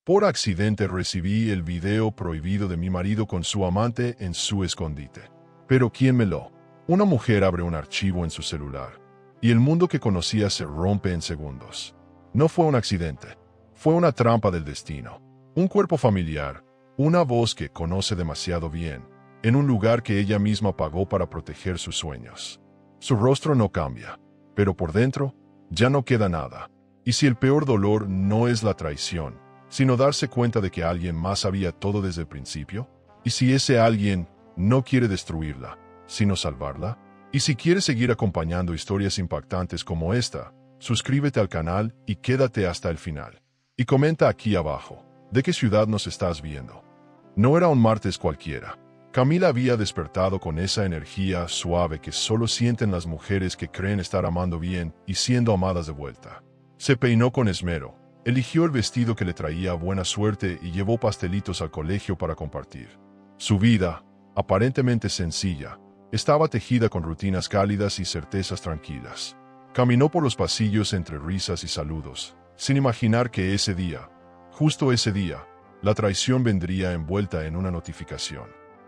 Por accidente recibí el video prohibido de mi marido con su amante en su escondite. Pero ¿quién me lo? Una mujer abre un archivo en su celular, y el mundo que conocía se rompe en segundos. No fue un accidente, fue una trampa del destino. Un cuerpo familiar, una voz que conoce demasiado bien, en un lugar que ella misma pagó para proteger sus sueños. Su rostro no cambia, pero por dentro ya no queda nada. Y si el peor dolor no es la traición, sino darse cuenta de que alguien más sabía todo desde el principio, y si ese alguien no quiere destruirla, sino salvarla, y si quieres seguir acompañando historias impactantes como esta, suscríbete al canal y quédate hasta el final. Y comenta aquí abajo, ¿de qué ciudad nos estás viendo? No era un martes cualquiera. Camila había despertado con esa energía suave que solo sienten las mujeres que creen estar amando bien y siendo amadas de vuelta. Se peinó con esmero, eligió el vestido que le traía buena suerte y llevó pastelitos al colegio para compartir. Su vida, aparentemente sencilla, estaba tejida con rutinas cálidas y certezas tranquilas. Caminó por los pasillos entre risas y saludos, sin imaginar que ese día, justo ese día, la traición vendría envuelta en una notificación.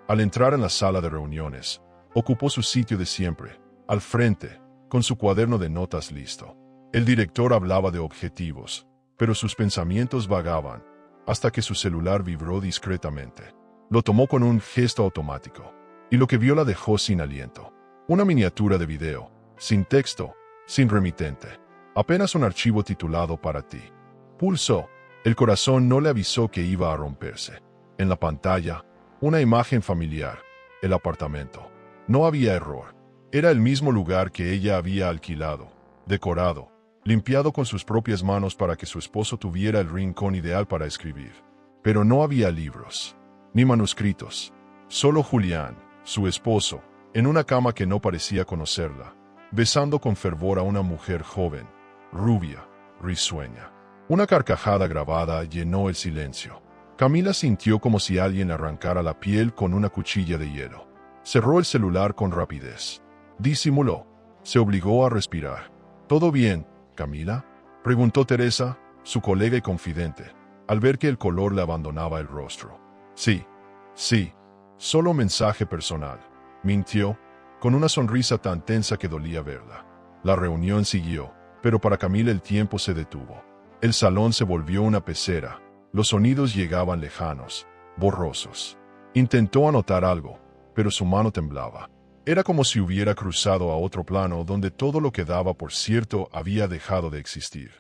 Al entrar en la sala de reuniones, ocupó su sitio de siempre, al frente, con su cuaderno de notas listo. El director hablaba de objetivos, pero sus pensamientos vagaban, hasta que su celular vibró discretamente. Lo tomó con un gesto automático, y lo que vio la dejó sin aliento. Una miniatura de video, sin texto, sin remitente. Apenas un archivo titulado "Para ti". Pulsó. El corazón no le avisó que iba a romperse. En la pantalla, una imagen familiar, el apartamento. No había error. Era el mismo lugar que ella había alquilado, decorado, limpiado con sus propias manos para que su esposo tuviera el rincón ideal para escribir. Pero no había libros, ni manuscritos. Solo Julián, su esposo, en una cama que no parecía conocerla, besando con fervor a una mujer joven, rubia, risueña. Una carcajada grabada llenó el silencio. Camila sintió como si alguien arrancara la piel con una cuchilla de hielo. Cerró el celular con rapidez. Disimuló. Se obligó a respirar. ¿Todo bien, Camila?, preguntó Teresa, su colega y confidente, al ver que el color le abandonaba el rostro. Sí, solo mensaje personal, mintió, con una sonrisa tan tensa que dolía verla. La reunión siguió, pero para Camila el tiempo se detuvo. El salón se volvió una pecera. Los sonidos llegaban lejanos, borrosos. Intentó anotar algo, pero su mano temblaba. Era como si hubiera cruzado a otro plano donde todo lo que daba por cierto había dejado de existir.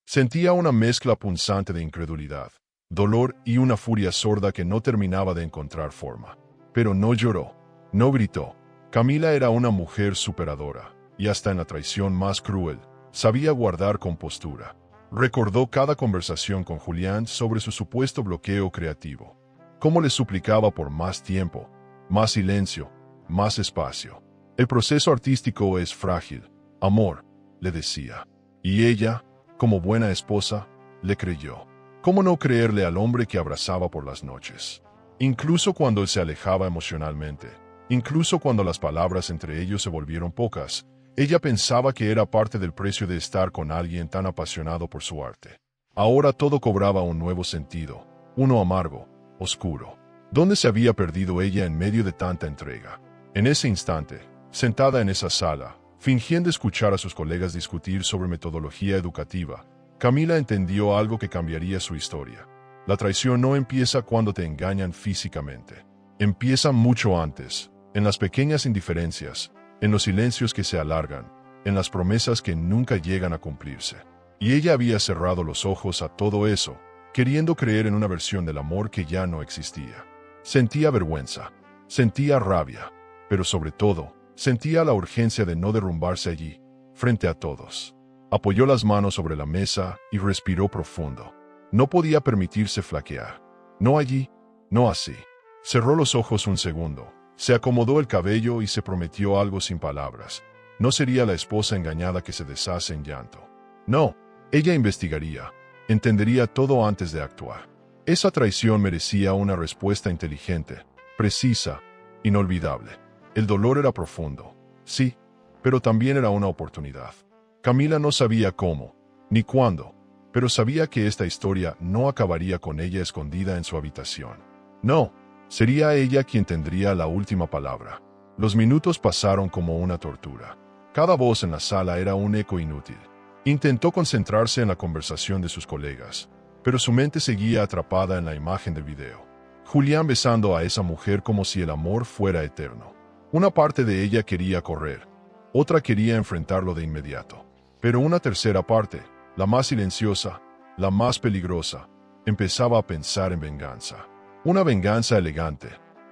Sentía una mezcla punzante de incredulidad, dolor y una furia sorda que no terminaba de encontrar forma. Pero no lloró, no gritó. Camila era una mujer superadora, y hasta en la traición más cruel, sabía guardar compostura. Recordó cada conversación con Julián sobre su supuesto bloqueo creativo. Cómo le suplicaba por más tiempo, más silencio, más espacio. El proceso artístico es frágil, amor, le decía. Y ella, como buena esposa, le creyó. ¿Cómo no creerle al hombre que abrazaba por las noches? Incluso cuando él se alejaba emocionalmente, incluso cuando las palabras entre ellos se volvieron pocas, ella pensaba que era parte del precio de estar con alguien tan apasionado por su arte. Ahora todo cobraba un nuevo sentido, uno amargo, oscuro. ¿Dónde se había perdido ella en medio de tanta entrega? En ese instante, sentada en esa sala, fingiendo escuchar a sus colegas discutir sobre metodología educativa, Camila entendió algo que cambiaría su historia. La traición no empieza cuando te engañan físicamente. Empieza mucho antes, en las pequeñas indiferencias, en los silencios que se alargan, en las promesas que nunca llegan a cumplirse. Y ella había cerrado los ojos a todo eso, queriendo creer en una versión del amor que ya no existía. Sentía vergüenza, sentía rabia, pero sobre todo, sentía la urgencia de no derrumbarse allí, frente a todos. Apoyó las manos sobre la mesa y respiró profundo. No podía permitirse flaquear. No allí, no así. Cerró los ojos un segundo. Se acomodó el cabello y se prometió algo sin palabras. No sería la esposa engañada que se deshace en llanto. No, ella investigaría, entendería todo antes de actuar. Esa traición merecía una respuesta inteligente, precisa, inolvidable. El dolor era profundo, sí, pero también era una oportunidad. Camila no sabía cómo, ni cuándo, pero sabía que esta historia no acabaría con ella escondida en su habitación. No, sería ella quien tendría la última palabra. Los minutos pasaron como una tortura. Cada voz en la sala era un eco inútil. Intentó concentrarse en la conversación de sus colegas, pero su mente seguía atrapada en la imagen del video. Julián besando a esa mujer como si el amor fuera eterno. Una parte de ella quería correr, otra quería enfrentarlo de inmediato. Pero una tercera parte, la más silenciosa, la más peligrosa, empezaba a pensar en venganza. Una venganza elegante,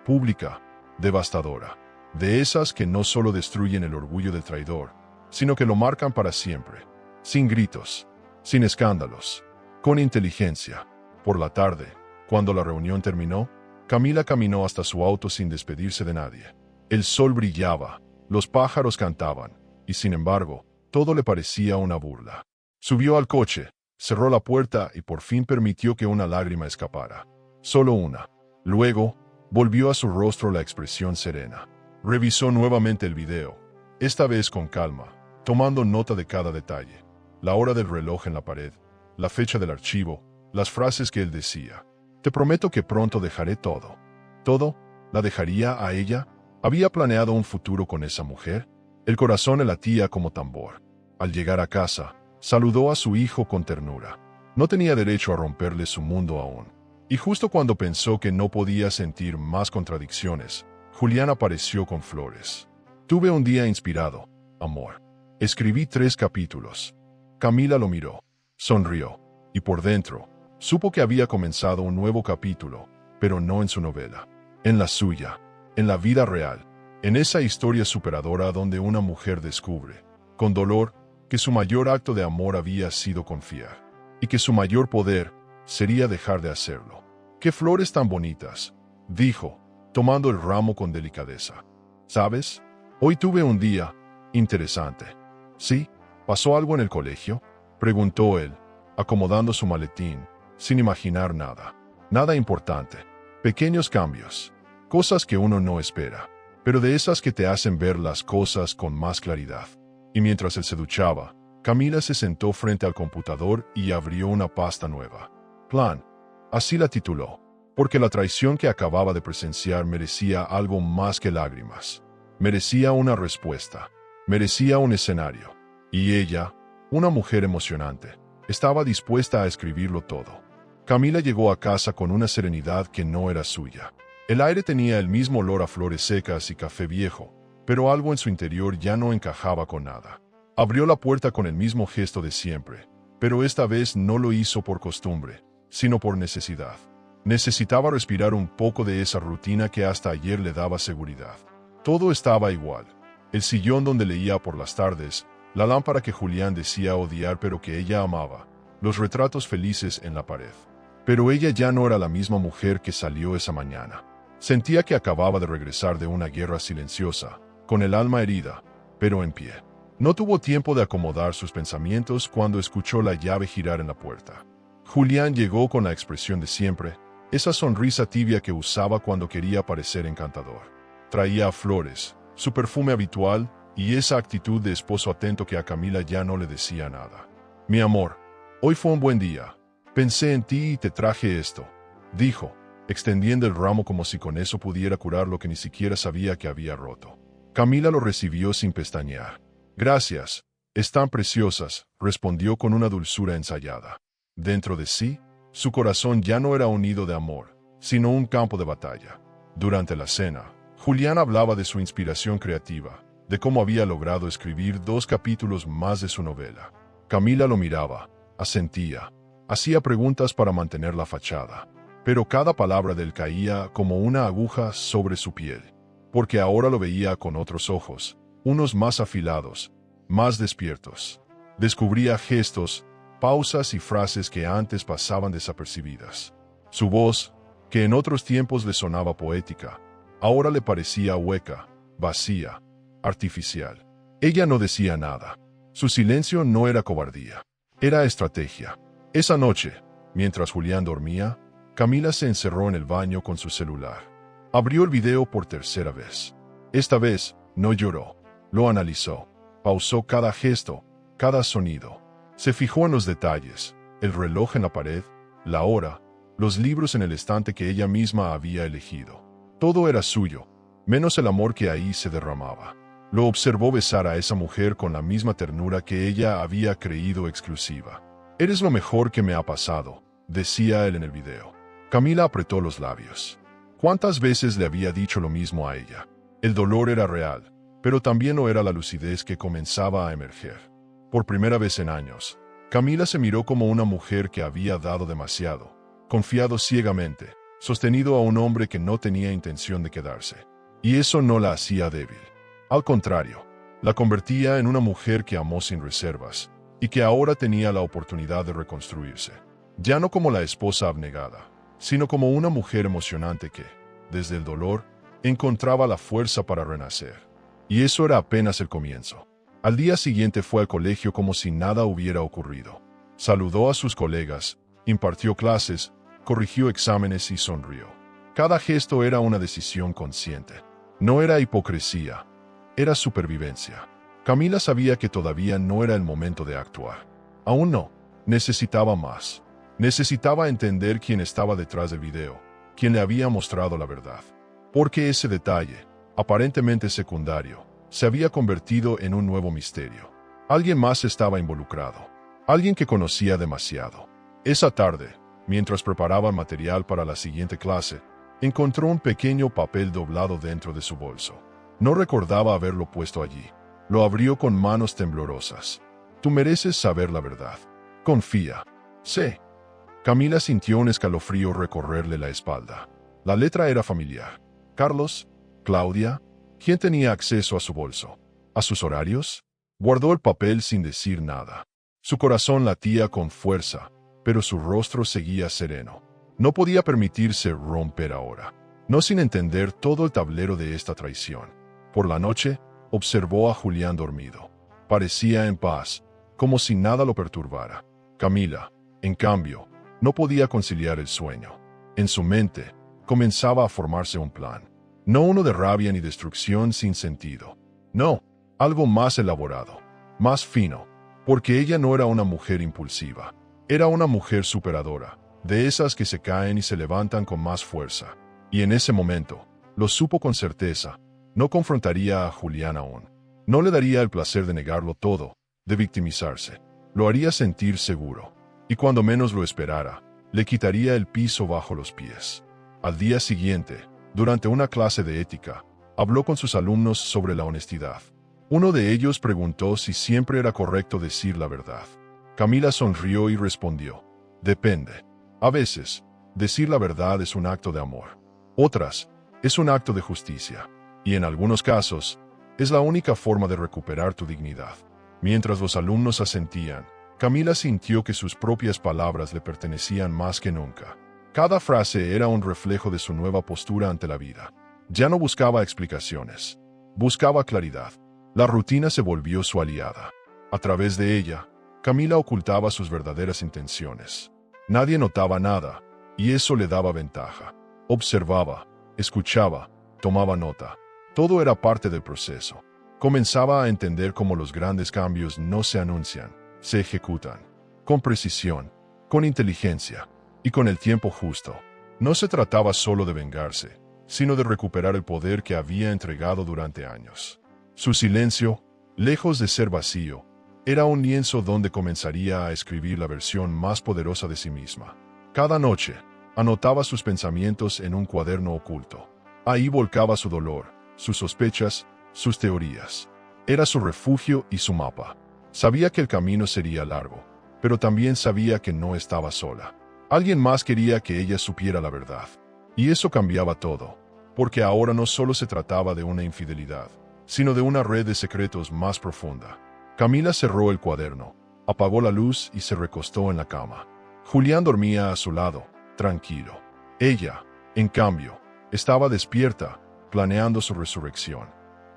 pública, devastadora. De esas que no solo destruyen el orgullo del traidor, sino que lo marcan para siempre. Sin gritos, sin escándalos, con inteligencia. Por la tarde, cuando la reunión terminó, Camila caminó hasta su auto sin despedirse de nadie. El sol brillaba, los pájaros cantaban, y sin embargo, todo le parecía una burla. Subió al coche, cerró la puerta y por fin permitió que una lágrima escapara. Solo una. Luego, volvió a su rostro la expresión serena. Revisó nuevamente el video, esta vez con calma, tomando nota de cada detalle. La hora del reloj en la pared, la fecha del archivo, las frases que él decía. Te prometo que pronto dejaré todo. ¿Todo? ¿La dejaría a ella? ¿Había planeado un futuro con esa mujer? El corazón le latía como tambor. Al llegar a casa, saludó a su hijo con ternura. No tenía derecho a romperle su mundo aún. Y justo cuando pensó que no podía sentir más contradicciones, Julián apareció con flores. Tuve un día inspirado, amor. Escribí 3 capítulos. Camila lo miró, sonrió, y por dentro, supo que había comenzado un nuevo capítulo, pero no en su novela, en la suya, en la vida real, en esa historia superadora donde una mujer descubre, con dolor, que su mayor acto de amor había sido confiar, y que su mayor poder sería dejar de hacerlo. ¡Qué flores tan bonitas!, dijo, tomando el ramo con delicadeza. ¿Sabes? Hoy tuve un día interesante. ¿Sí? ¿Pasó algo en el colegio?, preguntó él, acomodando su maletín, sin imaginar nada. Nada importante. Pequeños cambios. Cosas que uno no espera, pero de esas que te hacen ver las cosas con más claridad. Y mientras él se duchaba, Camila se sentó frente al computador y abrió una pasta nueva. Plan. Así la tituló, porque la traición que acababa de presenciar merecía algo más que lágrimas. Merecía una respuesta. Merecía un escenario. Y ella, una mujer emocionante, estaba dispuesta a escribirlo todo. Camila llegó a casa con una serenidad que no era suya. El aire tenía el mismo olor a flores secas y café viejo, pero algo en su interior ya no encajaba con nada. Abrió la puerta con el mismo gesto de siempre, pero esta vez no lo hizo por costumbre, sino por necesidad. Necesitaba respirar un poco de esa rutina que hasta ayer le daba seguridad. Todo estaba igual. El sillón donde leía por las tardes, la lámpara que Julián decía odiar pero que ella amaba, los retratos felices en la pared. Pero ella ya no era la misma mujer que salió esa mañana. Sentía que acababa de regresar de una guerra silenciosa, con el alma herida, pero en pie. No tuvo tiempo de acomodar sus pensamientos cuando escuchó la llave girar en la puerta. Julián llegó con la expresión de siempre, esa sonrisa tibia que usaba cuando quería parecer encantador. Traía flores, su perfume habitual y esa actitud de esposo atento que a Camila ya no le decía nada. Mi amor, hoy fue un buen día. Pensé en ti y te traje esto, dijo, extendiendo el ramo como si con eso pudiera curar lo que ni siquiera sabía que había roto. Camila lo recibió sin pestañear. Gracias, están preciosas, respondió con una dulzura ensayada. Dentro de sí, su corazón ya no era un nido de amor, sino un campo de batalla. Durante la cena, Julián hablaba de su inspiración creativa, de cómo había logrado escribir 2 capítulos más de su novela. Camila lo miraba, asentía, hacía preguntas para mantener la fachada, pero cada palabra de él caía como una aguja sobre su piel, porque ahora lo veía con otros ojos, unos más afilados, más despiertos. Descubría gestos, pausas y frases que antes pasaban desapercibidas. Su voz, que en otros tiempos le sonaba poética, ahora le parecía hueca, vacía, artificial. Ella no decía nada. Su silencio no era cobardía, era estrategia. Esa noche, mientras Julián dormía, Camila se encerró en el baño con su celular. Abrió el video por tercera vez. Esta vez, no lloró. Lo analizó. Pausó cada gesto, cada sonido. Se fijó en los detalles, el reloj en la pared, la hora, los libros en el estante que ella misma había elegido. Todo era suyo, menos el amor que ahí se derramaba. Lo observó besar a esa mujer con la misma ternura que ella había creído exclusiva. «Eres lo mejor que me ha pasado», decía él en el video. Camila apretó los labios. ¿Cuántas veces le había dicho lo mismo a ella? El dolor era real, pero también lo era la lucidez que comenzaba a emerger. Por primera vez en años, Camila se miró como una mujer que había dado demasiado, confiado ciegamente, sostenido a un hombre que no tenía intención de quedarse. Y eso no la hacía débil. Al contrario, la convertía en una mujer que amó sin reservas, y que ahora tenía la oportunidad de reconstruirse. Ya no como la esposa abnegada, sino como una mujer emocionante que, desde el dolor, encontraba la fuerza para renacer. Y eso era apenas el comienzo. Al día siguiente fue al colegio como si nada hubiera ocurrido. Saludó a sus colegas, impartió clases, corrigió exámenes y sonrió. Cada gesto era una decisión consciente. No era hipocresía, era supervivencia. Camila sabía que todavía no era el momento de actuar. Aún no. Necesitaba más. Necesitaba entender quién estaba detrás del video, quién le había mostrado la verdad. Porque ese detalle, aparentemente secundario, se había convertido en un nuevo misterio. Alguien más estaba involucrado. Alguien que conocía demasiado. Esa tarde, mientras preparaba material para la siguiente clase, encontró un pequeño papel doblado dentro de su bolso. No recordaba haberlo puesto allí. Lo abrió con manos temblorosas. «Tú mereces saber la verdad. Confía». «Sé». Camila sintió un escalofrío recorrerle la espalda. La letra era familiar. ¿Carlos? ¿Claudia? ¿Quién tenía acceso a su bolso? ¿A sus horarios? Guardó el papel sin decir nada. Su corazón latía con fuerza, pero su rostro seguía sereno. No podía permitirse romper ahora. No sin entender todo el tablero de esta traición. Por la noche, observó a Julián dormido. Parecía en paz, como si nada lo perturbara. Camila, en cambio, no podía conciliar el sueño. En su mente, comenzaba a formarse un plan. No uno de rabia ni destrucción sin sentido. No, algo más elaborado, más fino, porque ella no era una mujer impulsiva. Era una mujer superadora, de esas que se caen y se levantan con más fuerza. Y en ese momento, lo supo con certeza, no confrontaría a Julián aún. No le daría el placer de negarlo todo, de victimizarse. Lo haría sentir seguro. Y cuando menos lo esperara, le quitaría el piso bajo los pies. Al día siguiente, durante una clase de ética, habló con sus alumnos sobre la honestidad. Uno de ellos preguntó si siempre era correcto decir la verdad. Camila sonrió y respondió: «Depende. A veces, decir la verdad es un acto de amor. Otras, es un acto de justicia. Y en algunos casos, es la única forma de recuperar tu dignidad». Mientras los alumnos asentían, Camila sintió que sus propias palabras le pertenecían más que nunca. Cada frase era un reflejo de su nueva postura ante la vida. Ya no buscaba explicaciones. Buscaba claridad. La rutina se volvió su aliada. A través de ella, Camila ocultaba sus verdaderas intenciones. Nadie notaba nada, y eso le daba ventaja. Observaba, escuchaba, tomaba nota. Todo era parte del proceso. Comenzaba a entender cómo los grandes cambios no se anuncian, se ejecutan. Con precisión, con inteligencia y con el tiempo justo. No se trataba solo de vengarse, sino de recuperar el poder que había entregado durante años. Su silencio, lejos de ser vacío, era un lienzo donde comenzaría a escribir la versión más poderosa de sí misma. Cada noche, anotaba sus pensamientos en un cuaderno oculto. Ahí volcaba su dolor, sus sospechas, sus teorías. Era su refugio y su mapa. Sabía que el camino sería largo, pero también sabía que no estaba sola. Alguien más quería que ella supiera la verdad. Y eso cambiaba todo, porque ahora no solo se trataba de una infidelidad, sino de una red de secretos más profunda. Camila cerró el cuaderno, apagó la luz y se recostó en la cama. Julián dormía a su lado, tranquilo. Ella, en cambio, estaba despierta, planeando su resurrección.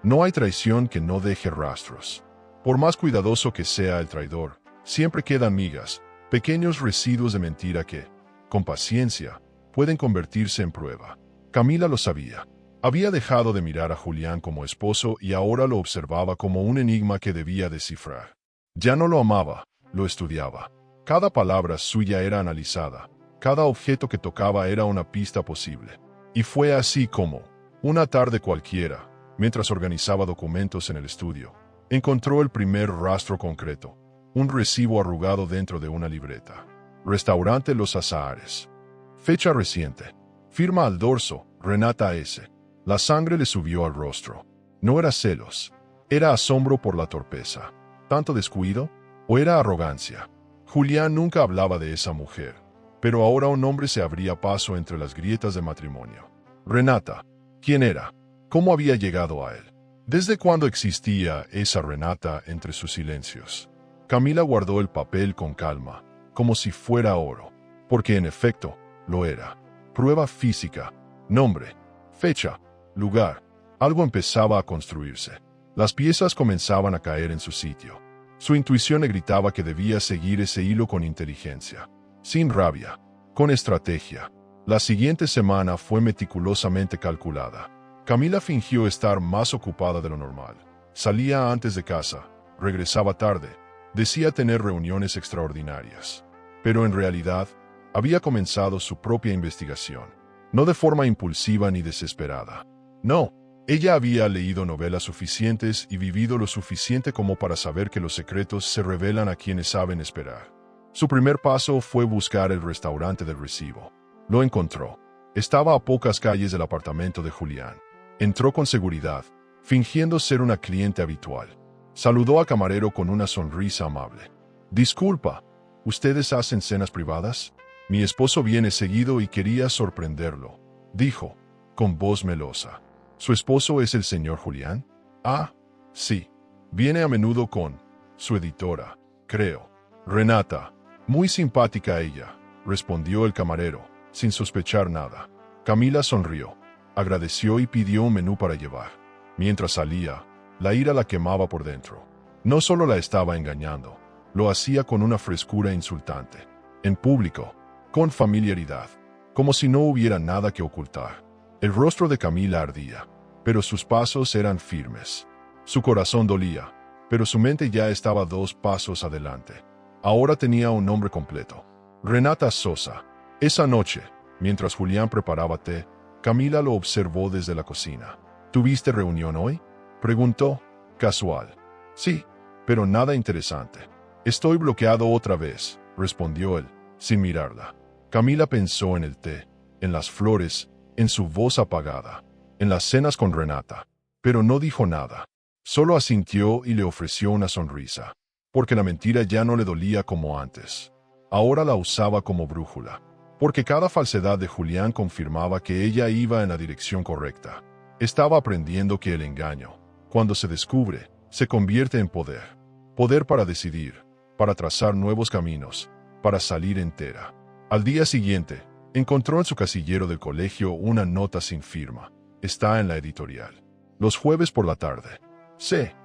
No hay traición que no deje rastros. Por más cuidadoso que sea el traidor, siempre quedan migas, pequeños residuos de mentira que, con paciencia, pueden convertirse en prueba. Camila lo sabía. Había dejado de mirar a Julián como esposo y ahora lo observaba como un enigma que debía descifrar. Ya no lo amaba, lo estudiaba. Cada palabra suya era analizada, cada objeto que tocaba era una pista posible. Y fue así como, una tarde cualquiera, mientras organizaba documentos en el estudio, encontró el primer rastro concreto, un recibo arrugado dentro de una libreta. Restaurante Los Azahares. Fecha reciente. Firma al dorso, Renata S. La sangre le subió al rostro. No era celos, era asombro por la torpeza. ¿Tanto descuido? ¿O era arrogancia? Julián nunca hablaba de esa mujer, pero ahora un hombre se abría paso entre las grietas de matrimonio. Renata. ¿Quién era? ¿Cómo había llegado a él? ¿Desde cuándo existía esa Renata entre sus silencios? Camila guardó el papel con calma, como si fuera oro, porque en efecto, lo era. Prueba física, nombre, fecha, lugar. Algo empezaba a construirse. Las piezas comenzaban a caer en su sitio. Su intuición le gritaba que debía seguir ese hilo con inteligencia, sin rabia, con estrategia. La siguiente semana fue meticulosamente calculada. Camila fingió estar más ocupada de lo normal. Salía antes de casa, regresaba tarde, decía tener reuniones extraordinarias. Pero en realidad, había comenzado su propia investigación, no de forma impulsiva ni desesperada. No, ella había leído novelas suficientes y vivido lo suficiente como para saber que los secretos se revelan a quienes saben esperar. Su primer paso fue buscar el restaurante del recibo. Lo encontró. Estaba a pocas calles del apartamento de Julián. Entró con seguridad, fingiendo ser una cliente habitual. Saludó al camarero con una sonrisa amable. «Disculpa, ¿ustedes hacen cenas privadas? Mi esposo viene seguido y quería sorprenderlo», dijo, con voz melosa. ¿Su esposo es el señor Julián? Ah, sí. Viene a menudo con su editora, creo. Renata. Muy simpática ella, respondió el camarero, sin sospechar nada. Camila sonrió, agradeció y pidió un menú para llevar. Mientras salía, la ira la quemaba por dentro. No solo la estaba engañando, lo hacía con una frescura insultante. En público, con familiaridad, como si no hubiera nada que ocultar. El rostro de Camila ardía, pero sus pasos eran firmes. Su corazón dolía, pero su mente ya estaba 2 pasos adelante. Ahora tenía un nombre completo. Renata Sosa. Esa noche, mientras Julián preparaba té, Camila lo observó desde la cocina. ¿Tuviste reunión hoy?, preguntó, casual. Sí, pero nada interesante. Estoy bloqueado otra vez, respondió él, sin mirarla. Camila pensó en el té, en las flores, en su voz apagada, en las cenas con Renata, pero no dijo nada. Solo asintió y le ofreció una sonrisa, porque la mentira ya no le dolía como antes. Ahora la usaba como brújula, porque cada falsedad de Julián confirmaba que ella iba en la dirección correcta. Estaba aprendiendo que el engaño, cuando se descubre, se convierte en poder. Poder para decidir, para trazar nuevos caminos, para salir entera. Al día siguiente, encontró en su casillero del colegio una nota sin firma. Está en la editorial. Los jueves por la tarde. C.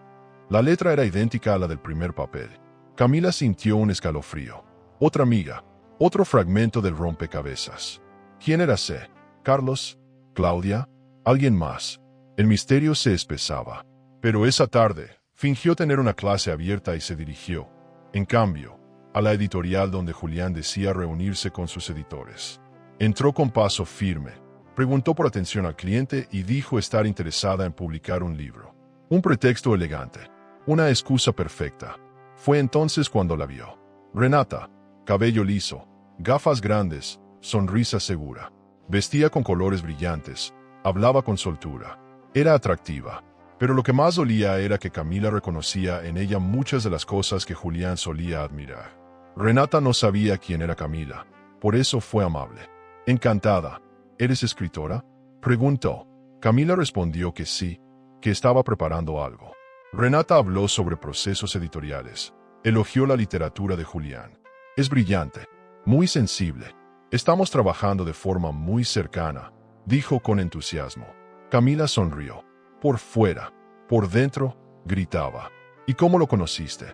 La letra era idéntica a la del primer papel. Camila sintió un escalofrío. Otra amiga. Otro fragmento del rompecabezas. ¿Quién era C? ¿Carlos? ¿Claudia? ¿Alguien más? El misterio se espesaba. Pero esa tarde, fingió tener una clase abierta y se dirigió, en cambio, a la editorial donde Julián decía reunirse con sus editores. Entró con paso firme, preguntó por atención al cliente y dijo estar interesada en publicar un libro. Un pretexto elegante, una excusa perfecta. Fue entonces cuando la vio. Renata, cabello liso, gafas grandes, sonrisa segura. Vestía con colores brillantes, hablaba con soltura. Era atractiva, pero lo que más dolía era que Camila reconocía en ella muchas de las cosas que Julián solía admirar. Renata no sabía quién era Camila, por eso fue amable. Encantada. ¿Eres escritora?, preguntó. Camila respondió que sí, que estaba preparando algo. Renata habló sobre procesos editoriales. Elogió la literatura de Julián. Es brillante, muy sensible. Estamos trabajando de forma muy cercana, dijo con entusiasmo. Camila sonrió. Por fuera, por dentro, gritaba. ¿Y cómo lo conociste?,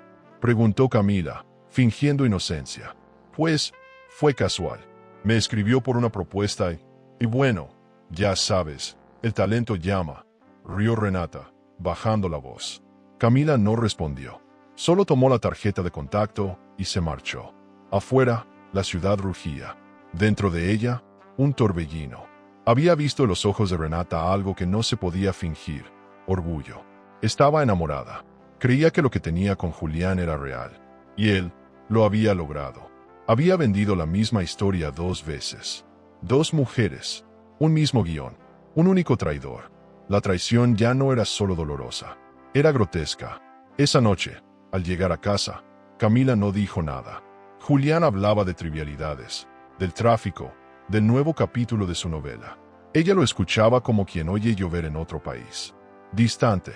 preguntó Camila, fingiendo inocencia. Pues, fue casual. Me escribió por una propuesta y bueno, ya sabes, el talento llama, rió Renata, bajando la voz. Camila no respondió. Solo tomó la tarjeta de contacto y se marchó. Afuera, la ciudad rugía. Dentro de ella, un torbellino. Había visto en los ojos de Renata algo que no se podía fingir: orgullo. Estaba enamorada. Creía que lo que tenía con Julián era real. Y él lo había logrado. Había vendido la misma historia 2 veces. 2 mujeres. Un mismo guión. Un único traidor. La traición ya no era solo dolorosa. Era grotesca. Esa noche, al llegar a casa, Camila no dijo nada. Julián hablaba de trivialidades, del tráfico, del nuevo capítulo de su novela. Ella lo escuchaba como quien oye llover en otro país. Distante,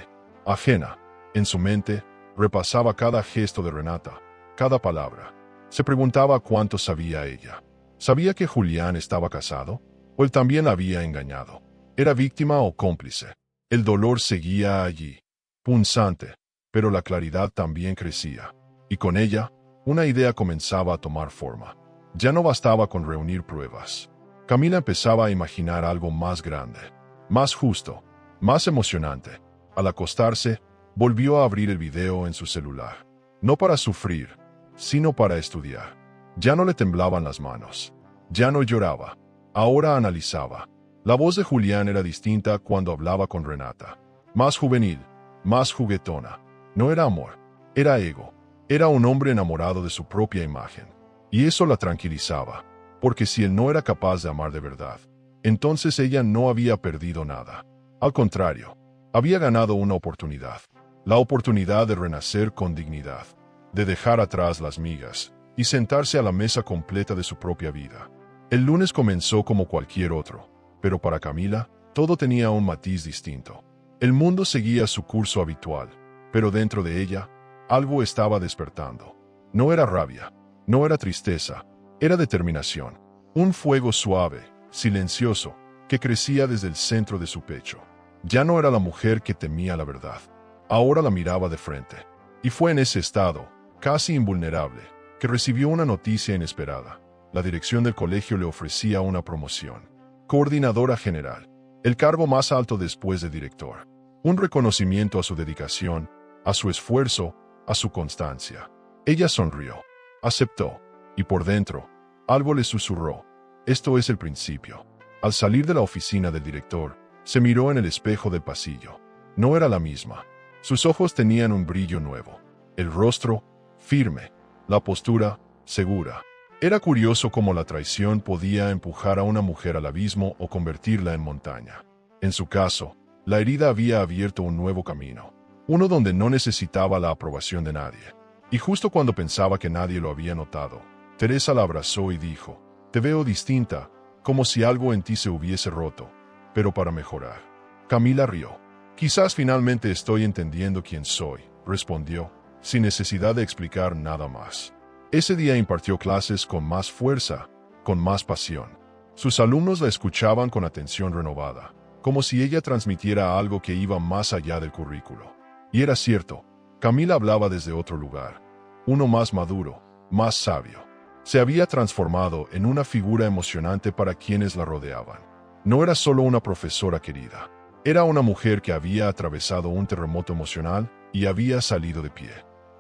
ajena, en su mente, repasaba cada gesto de Renata, cada palabra. Se preguntaba cuánto sabía ella. ¿Sabía que Julián estaba casado? ¿O él también la había engañado? ¿Era víctima o cómplice? El dolor seguía allí, punzante, pero la claridad también crecía. Y con ella, una idea comenzaba a tomar forma. Ya no bastaba con reunir pruebas. Camila empezaba a imaginar algo más grande, más justo, más emocionante. Al acostarse, volvió a abrir el video en su celular. No para sufrir, sino para estudiar. Ya no le temblaban las manos. Ya no lloraba. Ahora analizaba. La voz de Julián era distinta cuando hablaba con Renata. Más juvenil, más juguetona. No era amor, era ego. Era un hombre enamorado de su propia imagen. Y eso la tranquilizaba, porque si él no era capaz de amar de verdad, entonces ella no había perdido nada. Al contrario, había ganado una oportunidad. La oportunidad de renacer con dignidad, de dejar atrás las migas y sentarse a la mesa completa de su propia vida. El lunes comenzó como cualquier otro, pero para Camila, todo tenía un matiz distinto. El mundo seguía su curso habitual, pero dentro de ella, algo estaba despertando. No era rabia, no era tristeza, era determinación. Un fuego suave, silencioso, que crecía desde el centro de su pecho. Ya no era la mujer que temía la verdad. Ahora la miraba de frente. Y fue en ese estado, casi invulnerable, que recibió una noticia inesperada. La dirección del colegio le ofrecía una promoción. Coordinadora general. El cargo más alto después de director. Un reconocimiento a su dedicación, a su esfuerzo, a su constancia. Ella sonrió. Aceptó. Y por dentro, algo le susurró: esto es el principio. Al salir de la oficina del director, se miró en el espejo del pasillo. No era la misma. Sus ojos tenían un brillo nuevo. El rostro, firme. La postura, segura. Era curioso cómo la traición podía empujar a una mujer al abismo o convertirla en montaña. En su caso, la herida había abierto un nuevo camino. Uno donde no necesitaba la aprobación de nadie. Y justo cuando pensaba que nadie lo había notado, Teresa la abrazó y dijo: te veo distinta, como si algo en ti se hubiese roto, pero para mejorar. Camila rió. Quizás finalmente estoy entendiendo quién soy, respondió, sin necesidad de explicar nada más. Ese día impartió clases con más fuerza, con más pasión. Sus alumnos la escuchaban con atención renovada, como si ella transmitiera algo que iba más allá del currículo. Y era cierto, Camila hablaba desde otro lugar, uno más maduro, más sabio. Se había transformado en una figura emocionante para quienes la rodeaban. No era solo una profesora querida, era una mujer que había atravesado un terremoto emocional y había salido de pie.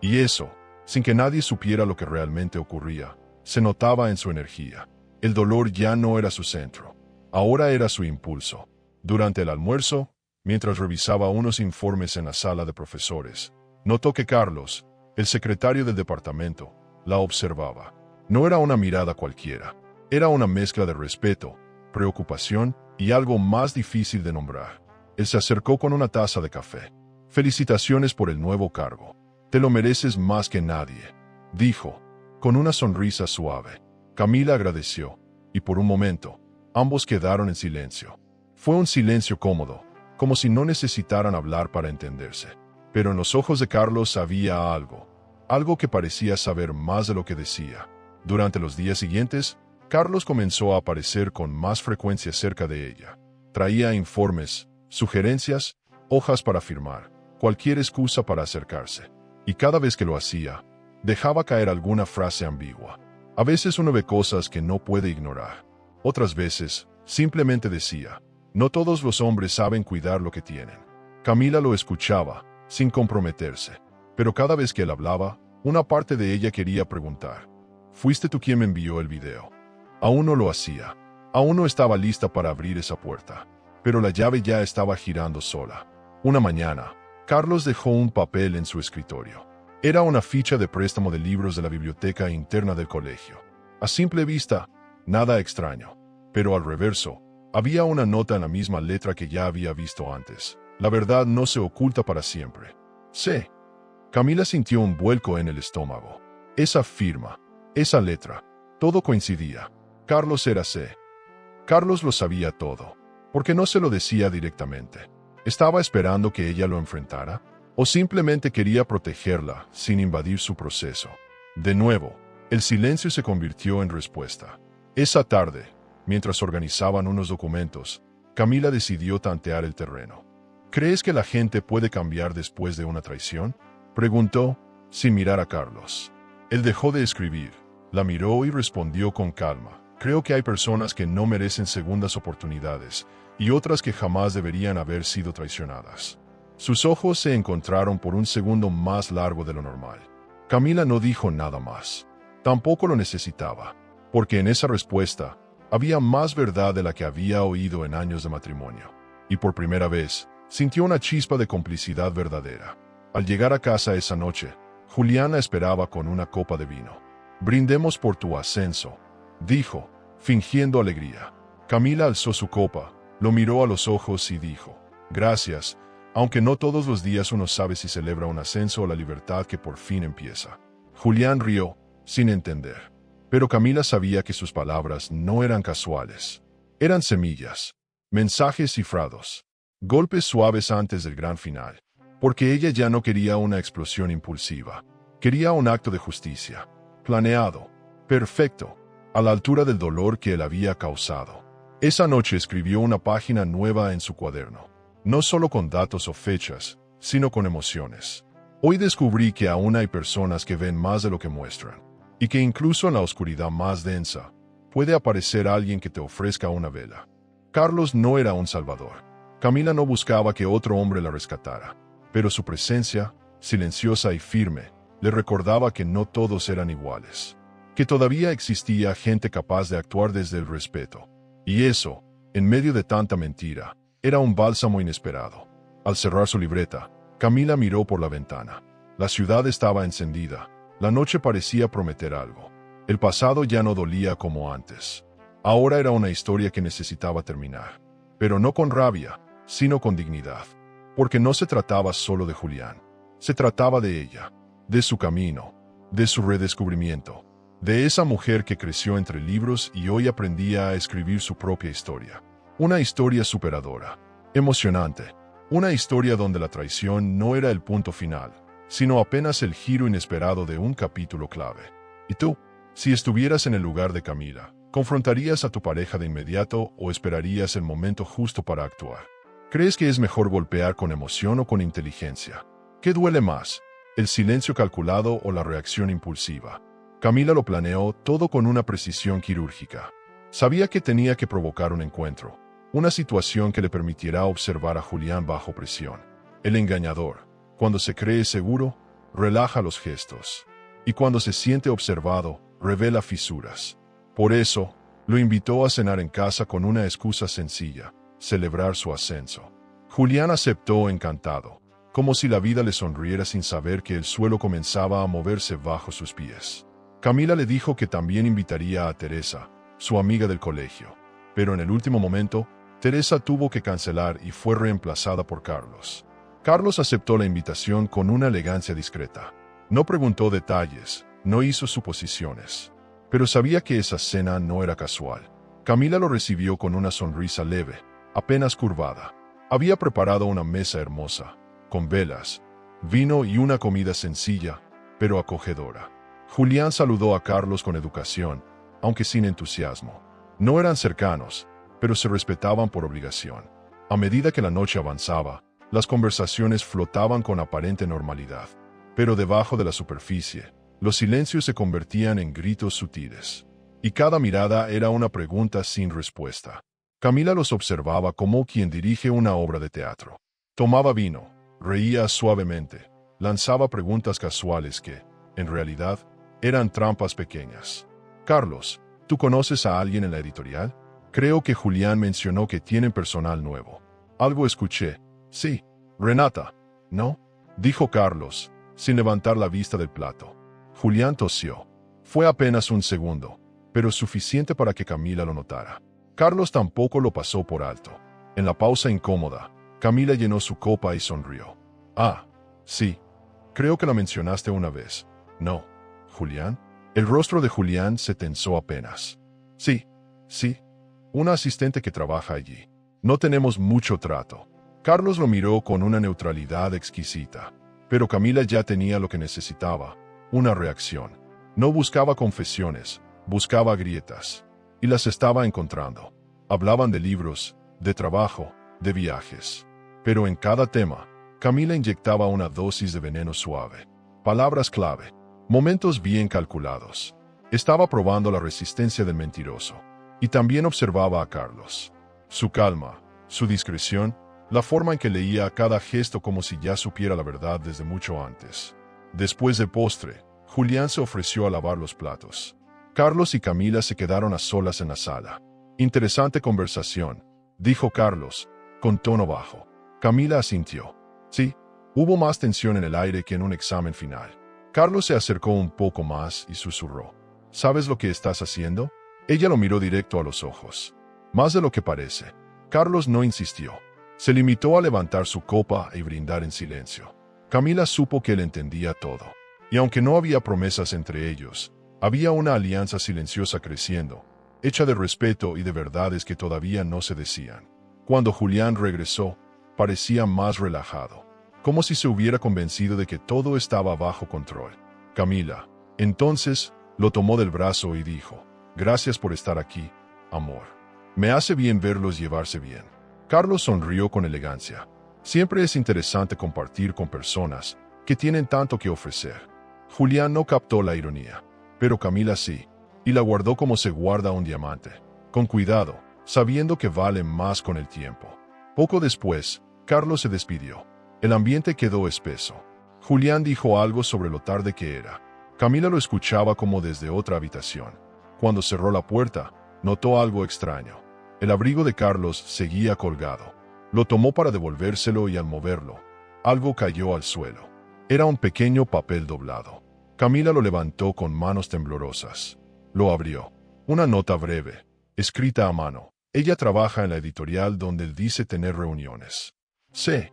Y eso, sin que nadie supiera lo que realmente ocurría, se notaba en su energía. El dolor ya no era su centro, ahora era su impulso. Durante el almuerzo, mientras revisaba unos informes en la sala de profesores, notó que Carlos, el secretario del departamento, la observaba. No era una mirada cualquiera, era una mezcla de respeto, preocupación y algo más difícil de nombrar. Él se acercó con una taza de café. Felicitaciones por el nuevo cargo. Te lo mereces más que nadie, dijo, con una sonrisa suave. Camila agradeció, y por un momento, ambos quedaron en silencio. Fue un silencio cómodo, como si no necesitaran hablar para entenderse. Pero en los ojos de Carlos había algo que parecía saber más de lo que decía. Durante los días siguientes, Carlos comenzó a aparecer con más frecuencia cerca de ella. Traía informes, sugerencias, hojas para firmar, cualquier excusa para acercarse. Y cada vez que lo hacía, dejaba caer alguna frase ambigua. A veces uno ve cosas que no puede ignorar. Otras veces, simplemente decía: no todos los hombres saben cuidar lo que tienen. Camila lo escuchaba, sin comprometerse. Pero cada vez que él hablaba, una parte de ella quería preguntar: Fuiste tú quien me envió el video. Aún no lo hacía. Aún no estaba lista para abrir esa puerta. Pero la llave ya estaba girando sola. Una mañana, Carlos dejó un papel en su escritorio. Era una ficha de préstamo de libros de la biblioteca interna del colegio. A simple vista, nada extraño. Pero al reverso, había una nota en la misma letra que ya había visto antes. La verdad no se oculta para siempre. C. Camila sintió un vuelco en el estómago. Esa firma, esa letra, todo coincidía. Carlos era C. Carlos lo sabía todo. ¿Por qué no se lo decía directamente? ¿Estaba esperando que ella lo enfrentara? ¿O simplemente quería protegerla sin invadir su proceso? De nuevo, el silencio se convirtió en respuesta. Esa tarde, mientras organizaban unos documentos, Camila decidió tantear el terreno. ¿Crees que la gente puede cambiar después de una traición?, preguntó, sin mirar a Carlos. Él dejó de escribir, la miró y respondió con calma. Creo que hay personas que no merecen segundas oportunidades y otras que jamás deberían haber sido traicionadas. Sus ojos se encontraron por un segundo más largo de lo normal. Camila no dijo nada más. Tampoco lo necesitaba, porque en esa respuesta había más verdad de la que había oído en años de matrimonio. Y por primera vez, sintió una chispa de complicidad verdadera. Al llegar a casa esa noche, Juliana esperaba con una copa de vino. «Brindemos por tu ascenso», dijo, fingiendo alegría. Camila alzó su copa, lo miró a los ojos y dijo, «Gracias, aunque no todos los días uno sabe si celebra un ascenso o la libertad que por fin empieza». Julián rió, sin entender. Pero Camila sabía que sus palabras no eran casuales. Eran semillas, mensajes cifrados, golpes suaves antes del gran final. Porque ella ya no quería una explosión impulsiva. Quería un acto de justicia, planeado, perfecto, a la altura del dolor que él había causado. Esa noche escribió una página nueva en su cuaderno, no solo con datos o fechas, sino con emociones. Hoy descubrí que aún hay personas que ven más de lo que muestran, y que incluso en la oscuridad más densa, puede aparecer alguien que te ofrezca una vela. Carlos no era un salvador. Camila no buscaba que otro hombre la rescatara. Pero su presencia, silenciosa y firme, le recordaba que no todos eran iguales, que todavía existía gente capaz de actuar desde el respeto. Y eso, en medio de tanta mentira, era un bálsamo inesperado. Al cerrar su libreta, Camila miró por la ventana. La ciudad estaba encendida, la noche parecía prometer algo. El pasado ya no dolía como antes. Ahora era una historia que necesitaba terminar, pero no con rabia, sino con dignidad. Porque no se trataba solo de Julián. Se trataba de ella, de su camino, de su redescubrimiento, de esa mujer que creció entre libros y hoy aprendía a escribir su propia historia. Una historia superadora, emocionante, una historia donde la traición no era el punto final, sino apenas el giro inesperado de un capítulo clave. ¿Y tú? Si estuvieras en el lugar de Camila, ¿confrontarías a tu pareja de inmediato o esperarías el momento justo para actuar? ¿Crees que es mejor golpear con emoción o con inteligencia? ¿Qué duele más, el silencio calculado o la reacción impulsiva? Camila lo planeó todo con una precisión quirúrgica. Sabía que tenía que provocar un encuentro, una situación que le permitiera observar a Julián bajo presión. El engañador, cuando se cree seguro, relaja los gestos, y cuando se siente observado, revela fisuras. Por eso, lo invitó a cenar en casa con una excusa sencilla: celebrar su ascenso. Julián aceptó encantado, como si la vida le sonriera sin saber que el suelo comenzaba a moverse bajo sus pies. Camila le dijo que también invitaría a Teresa, su amiga del colegio, pero en el último momento, Teresa tuvo que cancelar y fue reemplazada por Carlos. Carlos aceptó la invitación con una elegancia discreta. No preguntó detalles, no hizo suposiciones, pero sabía que esa cena no era casual. Camila lo recibió con una sonrisa leve, apenas curvada. Había preparado una mesa hermosa, con velas, vino y una comida sencilla, pero acogedora. Julián saludó a Carlos con educación, aunque sin entusiasmo. No eran cercanos, pero se respetaban por obligación. A medida que la noche avanzaba, las conversaciones flotaban con aparente normalidad. Pero debajo de la superficie, los silencios se convertían en gritos sutiles. Y cada mirada era una pregunta sin respuesta. Camila los observaba como quien dirige una obra de teatro. Tomaba vino, reía suavemente, lanzaba preguntas casuales que, en realidad, eran trampas pequeñas. Carlos, ¿tú conoces a alguien en la editorial? Creo que Julián mencionó que tienen personal nuevo. Algo escuché. Sí. Renata. ¿No? Dijo Carlos, sin levantar la vista del plato. Julián tosió. Fue apenas un segundo, pero suficiente para que Camila lo notara. Carlos tampoco lo pasó por alto. En la pausa incómoda, Camila llenó su copa y sonrió. Ah, sí. Creo que la mencionaste una vez. No. ¿Julián? El rostro de Julián se tensó apenas. Sí. Una asistente que trabaja allí. No tenemos mucho trato. Carlos lo miró con una neutralidad exquisita. Pero Camila ya tenía lo que necesitaba. Una reacción. No buscaba confesiones, buscaba grietas. Y las estaba encontrando. Hablaban de libros, de trabajo, de viajes. Pero en cada tema, Camila inyectaba una dosis de veneno suave. Palabras clave. Momentos bien calculados. Estaba probando la resistencia del mentiroso. Y también observaba a Carlos. Su calma, su discreción, la forma en que leía cada gesto como si ya supiera la verdad desde mucho antes. Después del postre, Julián se ofreció a lavar los platos. Carlos y Camila se quedaron a solas en la sala. Interesante conversación, dijo Carlos, con tono bajo. Camila asintió. Sí, hubo más tensión en el aire que en un examen final. Carlos se acercó un poco más y susurró. ¿Sabes lo que estás haciendo? Ella lo miró directo a los ojos. Más de lo que parece. Carlos no insistió. Se limitó a levantar su copa y brindar en silencio. Camila supo que él entendía todo. Y aunque no había promesas entre ellos, había una alianza silenciosa creciendo, hecha de respeto y de verdades que todavía no se decían. Cuando Julián regresó, parecía más relajado, como si se hubiera convencido de que todo estaba bajo control. Camila, entonces, lo tomó del brazo y dijo, «Gracias por estar aquí, amor. Me hace bien verlos llevarse bien». Carlos sonrió con elegancia. Siempre es interesante compartir con personas que tienen tanto que ofrecer. Julián no captó la ironía, pero Camila sí, y la guardó como se guarda un diamante, con cuidado, sabiendo que vale más con el tiempo. Poco después, Carlos se despidió. El ambiente quedó espeso. Julián dijo algo sobre lo tarde que era. Camila lo escuchaba como desde otra habitación. Cuando cerró la puerta, notó algo extraño. El abrigo de Carlos seguía colgado. Lo tomó para devolvérselo y al moverlo, algo cayó al suelo. Era un pequeño papel doblado. Camila lo levantó con manos temblorosas. Lo abrió. Una nota breve, escrita a mano. Ella trabaja en la editorial donde él dice tener reuniones. Sí.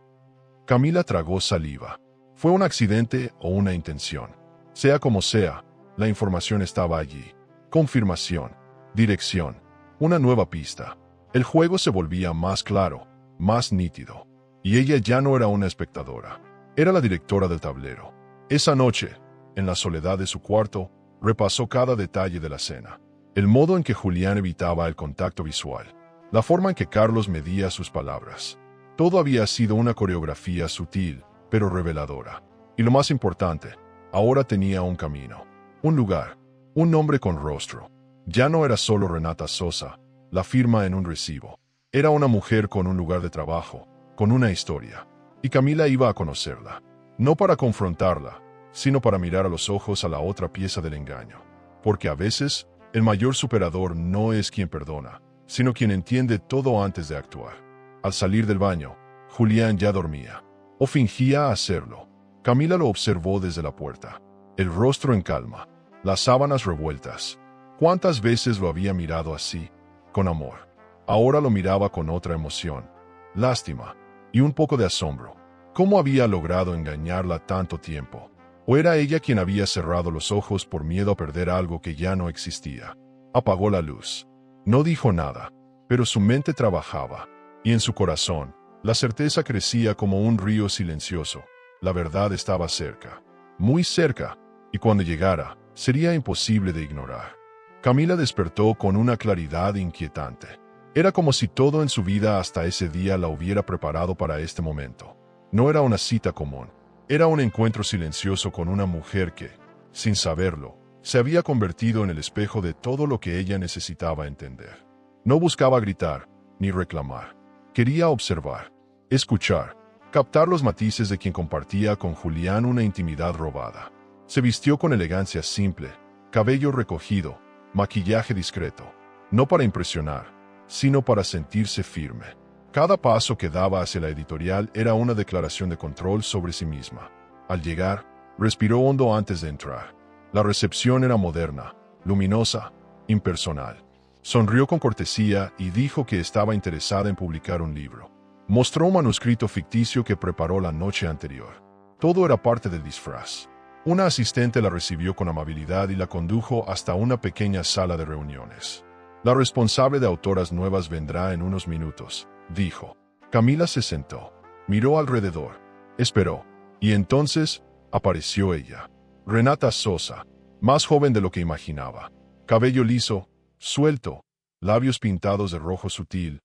Camila tragó saliva. ¿Fue un accidente o una intención? Sea como sea, la información estaba allí. Confirmación, dirección, una nueva pista. El juego se volvía más claro, más nítido. Y ella ya no era una espectadora. Era la directora del tablero. Esa noche, en la soledad de su cuarto, repasó cada detalle de la cena. El modo en que Julián evitaba el contacto visual. La forma en que Carlos medía sus palabras. Todo había sido una coreografía sutil, pero reveladora. Y lo más importante, ahora tenía un camino. Un lugar. Un nombre con rostro. Ya no era solo Renata Sosa, la firma en un recibo. Era una mujer con un lugar de trabajo, con una historia. Y Camila iba a conocerla. No para confrontarla, sino para mirar a los ojos a la otra pieza del engaño. Porque a veces, el mayor superador no es quien perdona, sino quien entiende todo antes de actuar. Al salir del baño, Julián ya dormía. O fingía hacerlo. Camila lo observó desde la puerta. El rostro en calma, las sábanas revueltas. ¿Cuántas veces lo había mirado así? Con amor. Ahora lo miraba con otra emoción. Lástima. Y un poco de asombro. ¿Cómo había logrado engañarla tanto tiempo? ¿O era ella quien había cerrado los ojos por miedo a perder algo que ya no existía? Apagó la luz. No dijo nada, pero su mente trabajaba. Y en su corazón, la certeza crecía como un río silencioso. La verdad estaba cerca. Muy cerca. Y cuando llegara, sería imposible de ignorar. Camila despertó con una claridad inquietante. Era como si todo en su vida hasta ese día la hubiera preparado para este momento. No era una cita común. Era un encuentro silencioso con una mujer que, sin saberlo, se había convertido en el espejo de todo lo que ella necesitaba entender. No buscaba gritar, ni reclamar. Quería observar, escuchar, captar los matices de quien compartía con Julián una intimidad robada. Se vistió con elegancia simple, cabello recogido, maquillaje discreto, no para impresionar, sino para sentirse firme. Cada paso que daba hacia la editorial era una declaración de control sobre sí misma. Al llegar, respiró hondo antes de entrar. La recepción era moderna, luminosa, impersonal. Sonrió con cortesía y dijo que estaba interesada en publicar un libro. Mostró un manuscrito ficticio que preparó la noche anterior. Todo era parte del disfraz. Una asistente la recibió con amabilidad y la condujo hasta una pequeña sala de reuniones. La responsable de autoras nuevas vendrá en unos minutos, dijo. Camila se sentó, miró alrededor, esperó, y entonces apareció ella. Renata Sosa, más joven de lo que imaginaba. Cabello liso, suelto, labios pintados de rojo sutil,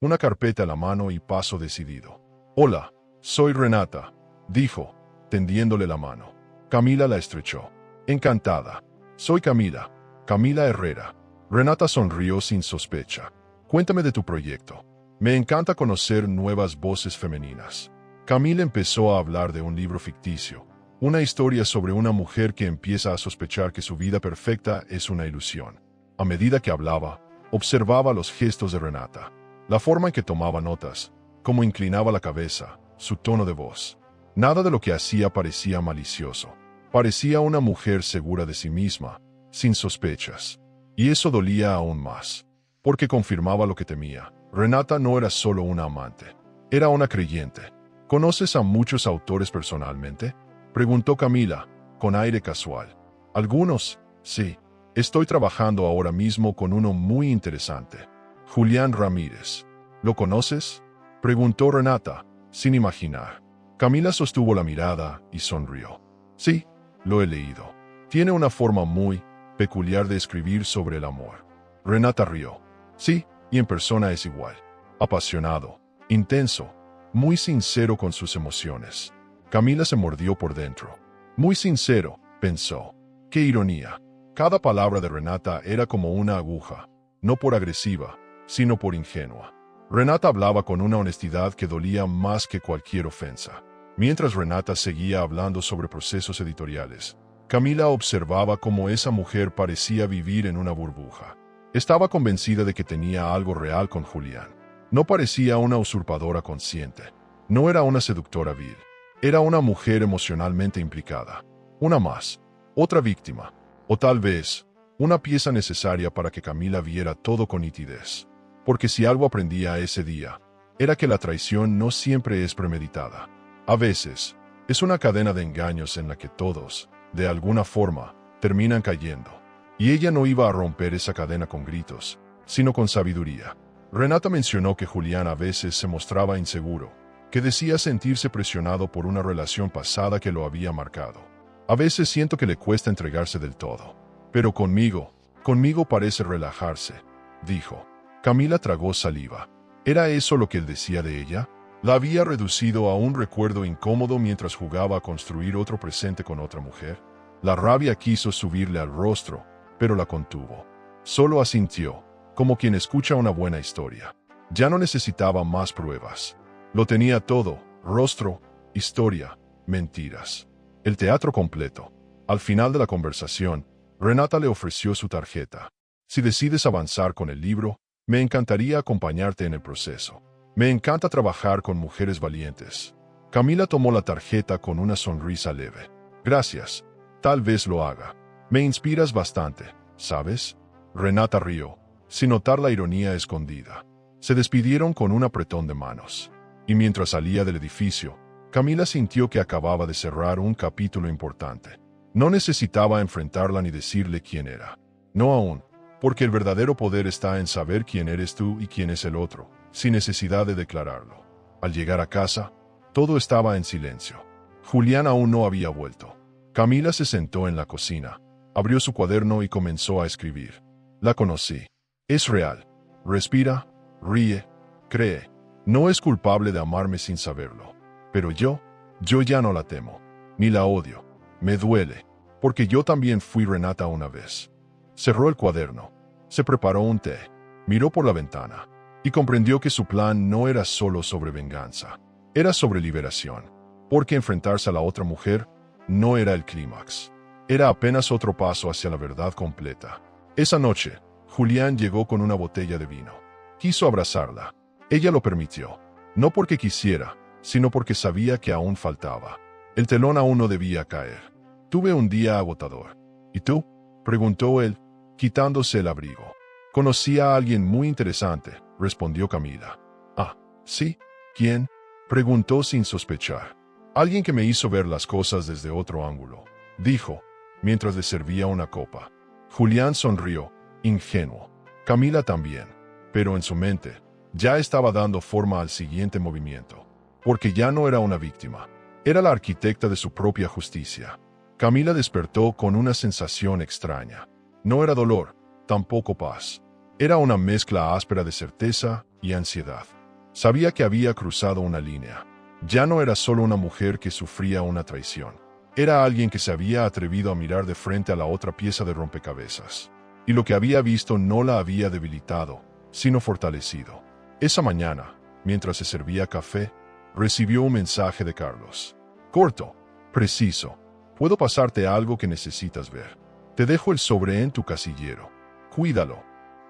una carpeta a la mano y paso decidido. Hola, soy Renata, dijo, tendiéndole la mano. Camila la estrechó. Encantada. Soy Camila, Camila Herrera. Renata sonrió sin sospecha. Cuéntame de tu proyecto. Me encanta conocer nuevas voces femeninas. Camila empezó a hablar de un libro ficticio, una historia sobre una mujer que empieza a sospechar que su vida perfecta es una ilusión. A medida que hablaba, observaba los gestos de Renata, la forma en que tomaba notas, cómo inclinaba la cabeza, su tono de voz. Nada de lo que hacía parecía malicioso. Parecía una mujer segura de sí misma, sin sospechas. Y eso dolía aún más, porque confirmaba lo que temía. Renata no era solo una amante, era una creyente. ¿Conoces a muchos autores personalmente?, preguntó Camila, con aire casual. Algunos, sí. Estoy trabajando ahora mismo con uno muy interesante. Julián Ramírez. ¿Lo conoces?, preguntó Renata, sin imaginar. Camila sostuvo la mirada y sonrió. Sí, lo he leído. Tiene una forma muy peculiar de escribir sobre el amor. Renata rió. Sí, y en persona es igual. Apasionado, intenso, muy sincero con sus emociones. Camila se mordió por dentro. Muy sincero, pensó. ¡Qué ironía! Cada palabra de Renata era como una aguja, no por agresiva, sino por ingenua. Renata hablaba con una honestidad que dolía más que cualquier ofensa. Mientras Renata seguía hablando sobre procesos editoriales, Camila observaba cómo esa mujer parecía vivir en una burbuja. Estaba convencida de que tenía algo real con Julián. No parecía una usurpadora consciente. No era una seductora vil. Era una mujer emocionalmente implicada. Una más. Otra víctima. O tal vez, una pieza necesaria para que Camila viera todo con nitidez. Porque si algo aprendía ese día, era que la traición no siempre es premeditada. A veces, es una cadena de engaños en la que todos, de alguna forma, terminan cayendo. Y ella no iba a romper esa cadena con gritos, sino con sabiduría. Renata mencionó que Julián a veces se mostraba inseguro, que decía sentirse presionado por una relación pasada que lo había marcado. A veces siento que le cuesta entregarse del todo. Pero conmigo parece relajarse, dijo. Camila tragó saliva. ¿Era eso lo que él decía de ella? La había reducido a un recuerdo incómodo mientras jugaba a construir otro presente con otra mujer. La rabia quiso subirle al rostro, pero la contuvo. Solo asintió, como quien escucha una buena historia. Ya no necesitaba más pruebas. Lo tenía todo: rostro, historia, mentiras. El teatro completo. Al final de la conversación, Renata le ofreció su tarjeta. Si decides avanzar con el libro, me encantaría acompañarte en el proceso. Me encanta trabajar con mujeres valientes. Camila tomó la tarjeta con una sonrisa leve. Gracias. Tal vez lo haga. Me inspiras bastante, ¿sabes? Renata rió, sin notar la ironía escondida. Se despidieron con un apretón de manos. Y mientras salía del edificio, Camila sintió que acababa de cerrar un capítulo importante. No necesitaba enfrentarla ni decirle quién era. No aún, porque el verdadero poder está en saber quién eres tú y quién es el otro, sin necesidad de declararlo. Al llegar a casa, todo estaba en silencio. Julián aún no había vuelto. Camila se sentó en la cocina, abrió su cuaderno y comenzó a escribir. La conocí. Es real. Respira, ríe, cree. No es culpable de amarme sin saberlo. Pero yo ya no la temo, ni la odio. Me duele, porque yo también fui Renata una vez. Cerró el cuaderno, se preparó un té, miró por la ventana y comprendió que su plan no era solo sobre venganza, era sobre liberación, porque enfrentarse a la otra mujer no era el clímax, era apenas otro paso hacia la verdad completa. Esa noche, Julián llegó con una botella de vino. Quiso abrazarla. Ella lo permitió. No porque quisiera, sino porque sabía que aún faltaba. El telón aún no debía caer. Tuve un día agotador. ¿Y tú? Preguntó él, quitándose el abrigo. Conocí a alguien muy interesante, respondió Camila. Ah, ¿sí? ¿Quién? Preguntó sin sospechar. Alguien que me hizo ver las cosas desde otro ángulo, dijo, mientras le servía una copa. Julián sonrió, ingenuo. Camila también, pero en su mente, ya estaba dando forma al siguiente movimiento, porque ya no era una víctima, era la arquitecta de su propia justicia. Camila despertó con una sensación extraña. No era dolor, tampoco paz. Era una mezcla áspera de certeza y ansiedad. Sabía que había cruzado una línea. Ya no era solo una mujer que sufría una traición. Era alguien que se había atrevido a mirar de frente a la otra pieza de rompecabezas. Y lo que había visto no la había debilitado, sino fortalecido. Esa mañana, mientras se servía café, recibió un mensaje de Carlos. Corto, preciso. Puedo pasarte algo que necesitas ver. Te dejo el sobre en tu casillero. Cuídalo.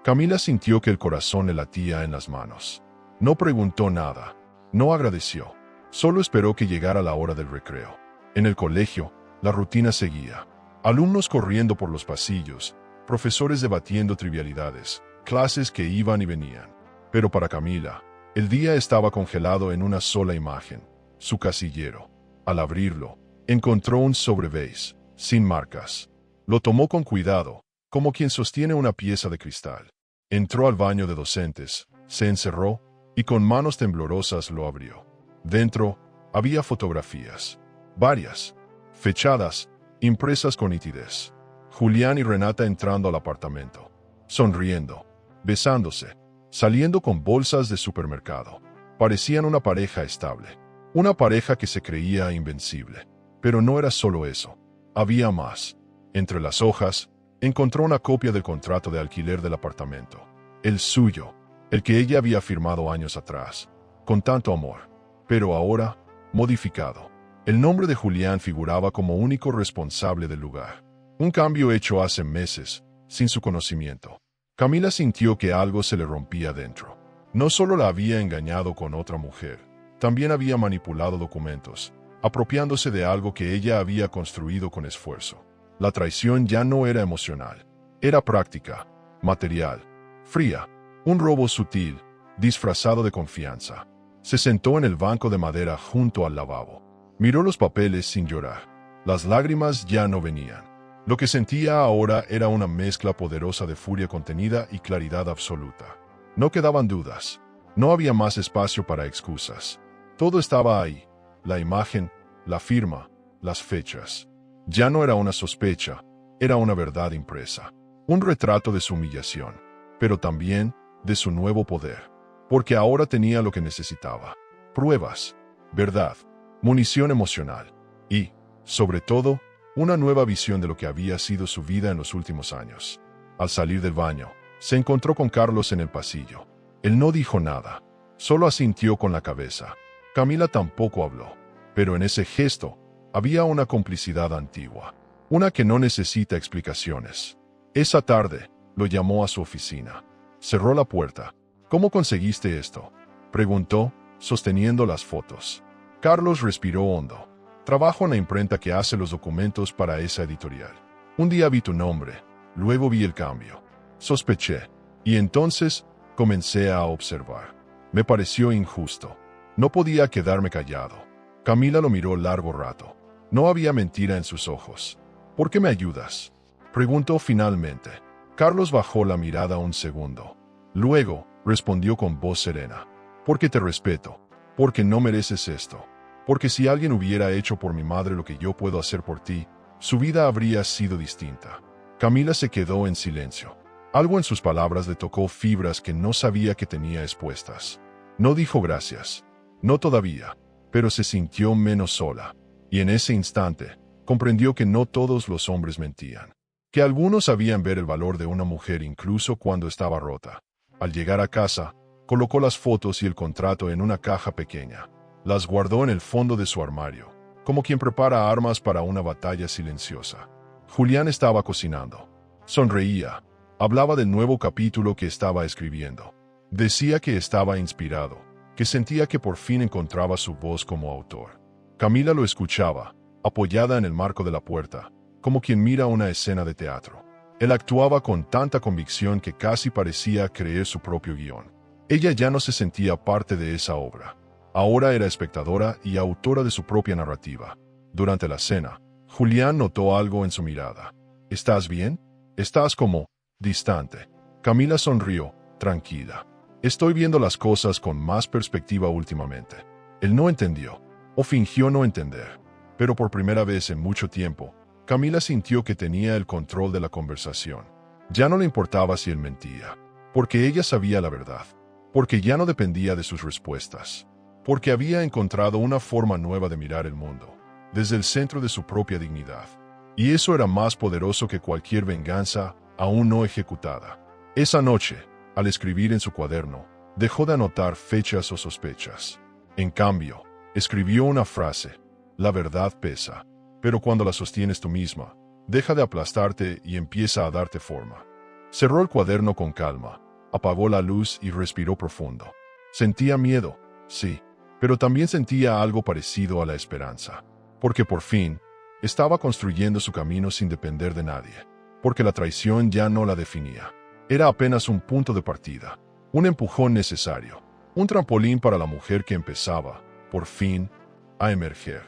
Camila sintió que el corazón le latía en las manos. No preguntó nada. No agradeció. Solo esperó que llegara la hora del recreo. En el colegio, la rutina seguía. Alumnos corriendo por los pasillos, profesores debatiendo trivialidades, clases que iban y venían. Pero para Camila, el día estaba congelado en una sola imagen, su casillero. Al abrirlo, encontró un sobre beige, sin marcas. Lo tomó con cuidado, como quien sostiene una pieza de cristal. Entró al baño de docentes, se encerró y con manos temblorosas lo abrió. Dentro había fotografías, varias, fechadas, impresas con nitidez. Julián y Renata entrando al apartamento, sonriendo, besándose, saliendo con bolsas de supermercado. Parecían una pareja estable, una pareja que se creía invencible. Pero no era solo eso, había más. Entre las hojas, encontró una copia del contrato de alquiler del apartamento, el suyo, el que ella había firmado años atrás, con tanto amor, pero ahora, modificado. El nombre de Julián figuraba como único responsable del lugar. Un cambio hecho hace meses, sin su conocimiento. Camila sintió que algo se le rompía dentro. No solo la había engañado con otra mujer, también había manipulado documentos, apropiándose de algo que ella había construido con esfuerzo. La traición ya no era emocional, era práctica, material, fría, un robo sutil, disfrazado de confianza. Se sentó en el banco de madera junto al lavabo. Miró los papeles sin llorar. Las lágrimas ya no venían. Lo que sentía ahora era una mezcla poderosa de furia contenida y claridad absoluta. No quedaban dudas. No había más espacio para excusas. Todo estaba ahí. La imagen, la firma, las fechas. Ya no era una sospecha, era una verdad impresa. Un retrato de su humillación, pero también de su nuevo poder. Porque ahora tenía lo que necesitaba. Pruebas, verdad, munición emocional y, sobre todo, una nueva visión de lo que había sido su vida en los últimos años. Al salir del baño, se encontró con Carlos en el pasillo. Él no dijo nada, solo asintió con la cabeza. Camila tampoco habló, pero en ese gesto había una complicidad antigua, una que no necesita explicaciones. Esa tarde, lo llamó a su oficina. Cerró la puerta. ¿Cómo conseguiste esto?, preguntó, sosteniendo las fotos. Carlos respiró hondo. Trabajo en la imprenta que hace los documentos para esa editorial. Un día vi tu nombre, luego vi el cambio. Sospeché, y entonces comencé a observar. Me pareció injusto. No podía quedarme callado. Camila lo miró largo rato. No había mentira en sus ojos. ¿Por qué me ayudas?, preguntó finalmente. Carlos bajó la mirada un segundo. Luego, respondió con voz serena. Porque te respeto. Porque no mereces esto. Porque si alguien hubiera hecho por mi madre lo que yo puedo hacer por ti, su vida habría sido distinta. Camila se quedó en silencio. Algo en sus palabras le tocó fibras que no sabía que tenía expuestas. No dijo gracias. No todavía. Pero se sintió menos sola. Y en ese instante, comprendió que no todos los hombres mentían. Que algunos sabían ver el valor de una mujer incluso cuando estaba rota. Al llegar a casa, colocó las fotos y el contrato en una caja pequeña. Las guardó en el fondo de su armario, como quien prepara armas para una batalla silenciosa. Julián estaba cocinando. Sonreía. Hablaba del nuevo capítulo que estaba escribiendo. Decía que estaba inspirado, que sentía que por fin encontraba su voz como autor. Camila lo escuchaba, apoyada en el marco de la puerta, como quien mira una escena de teatro. Él actuaba con tanta convicción que casi parecía creer su propio guión. Ella ya no se sentía parte de esa obra. Ahora era espectadora y autora de su propia narrativa. Durante la cena, Julián notó algo en su mirada. ¿Estás bien? Estás como distante. Camila sonrió, tranquila. Estoy viendo las cosas con más perspectiva últimamente. Él no entendió, o fingió no entender. Pero por primera vez en mucho tiempo, Camila sintió que tenía el control de la conversación. Ya no le importaba si él mentía, porque ella sabía la verdad, porque ya no dependía de sus respuestas, porque había encontrado una forma nueva de mirar el mundo, desde el centro de su propia dignidad. Y eso era más poderoso que cualquier venganza aún no ejecutada. Esa noche, al escribir en su cuaderno, dejó de anotar fechas o sospechas. En cambio, escribió una frase: la verdad pesa, pero cuando la sostienes tú misma, deja de aplastarte y empieza a darte forma. Cerró el cuaderno con calma, apagó la luz y respiró profundo. Sentía miedo, sí, pero también sentía algo parecido a la esperanza, porque por fin estaba construyendo su camino sin depender de nadie, porque la traición ya no la definía. Era apenas un punto de partida, un empujón necesario, un trampolín para la mujer que empezaba, por fin, a emerger.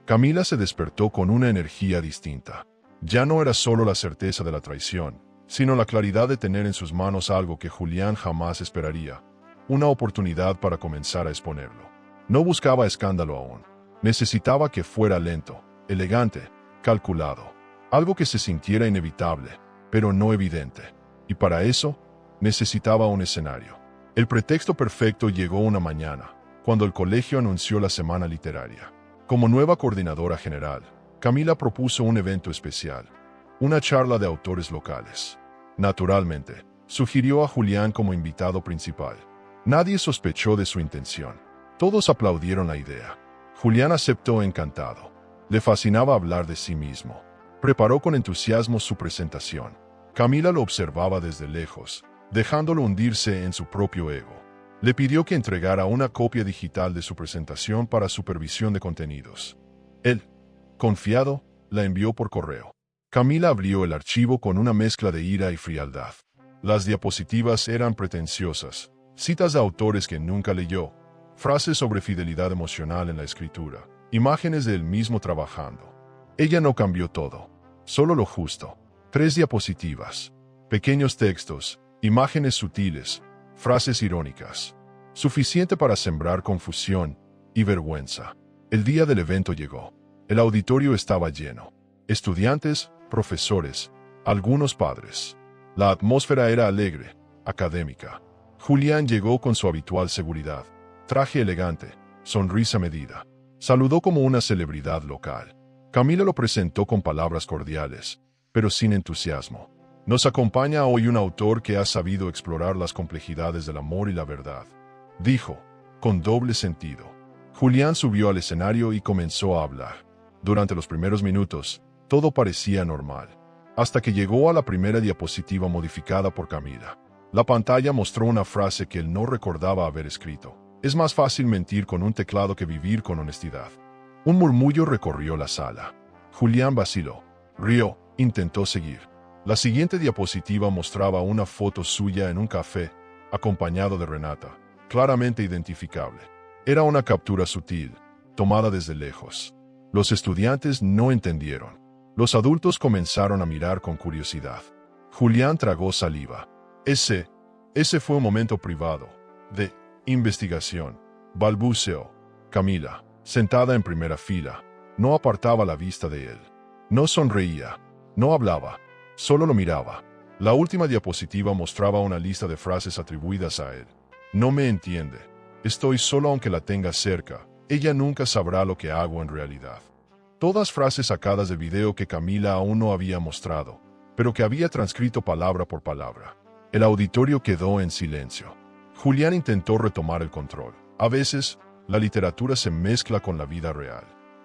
Camila se despertó con una energía distinta. Ya no era solo la certeza de la traición, sino la claridad de tener en sus manos algo que Julián jamás esperaría, una oportunidad para comenzar a exponerlo. No buscaba escándalo aún. Necesitaba que fuera lento, elegante, calculado, algo que se sintiera inevitable, pero no evidente. Y para eso, necesitaba un escenario. El pretexto perfecto llegó una mañana, cuando el colegio anunció la semana literaria. Como nueva coordinadora general, Camila propuso un evento especial, una charla de autores locales. Naturalmente, sugirió a Julián como invitado principal. Nadie sospechó de su intención. Todos aplaudieron la idea. Julián aceptó encantado. Le fascinaba hablar de sí mismo. Preparó con entusiasmo su presentación. Camila lo observaba desde lejos, dejándolo hundirse en su propio ego. Le pidió que entregara una copia digital de su presentación para supervisión de contenidos. Él, confiado, la envió por correo. Camila abrió el archivo con una mezcla de ira y frialdad. Las diapositivas eran pretenciosas, citas de autores que nunca leyó, frases sobre fidelidad emocional en la escritura, imágenes de él mismo trabajando. Ella no cambió todo, solo lo justo. 3 diapositivas, pequeños textos, imágenes sutiles, frases irónicas. Suficiente para sembrar confusión y vergüenza. El día del evento llegó. El auditorio estaba lleno. Estudiantes, profesores, algunos padres. La atmósfera era alegre, académica. Julián llegó con su habitual seguridad, traje elegante, sonrisa medida. Saludó como una celebridad local. Camila lo presentó con palabras cordiales, pero sin entusiasmo. Nos acompaña hoy un autor que ha sabido explorar las complejidades del amor y la verdad, dijo, con doble sentido. Julián subió al escenario y comenzó a hablar. Durante los primeros minutos, todo parecía normal, hasta que llegó a la primera diapositiva modificada por Camila. La pantalla mostró una frase que él no recordaba haber escrito. Es más fácil mentir con un teclado que vivir con honestidad. Un murmullo recorrió la sala. Julián vaciló, rió, intentó seguir. La siguiente diapositiva mostraba una foto suya en un café, acompañado de Renata, claramente identificable. Era una captura sutil, tomada desde lejos. Los estudiantes no entendieron. Los adultos comenzaron a mirar con curiosidad. Julián tragó saliva. Ese fue un momento privado, de investigación. Balbuceó. Camila, sentada en primera fila, no apartaba la vista de él. No sonreía, no hablaba. Solo lo miraba. La última diapositiva mostraba una lista de frases atribuidas a él. No me entiende. Estoy solo aunque la tenga cerca. Ella nunca sabrá lo que hago en realidad. Todas frases sacadas de video que Camila aún no había mostrado, pero que había transcrito palabra por palabra. El auditorio quedó en silencio. Julián intentó retomar el control. A veces, la literatura se mezcla con la vida real.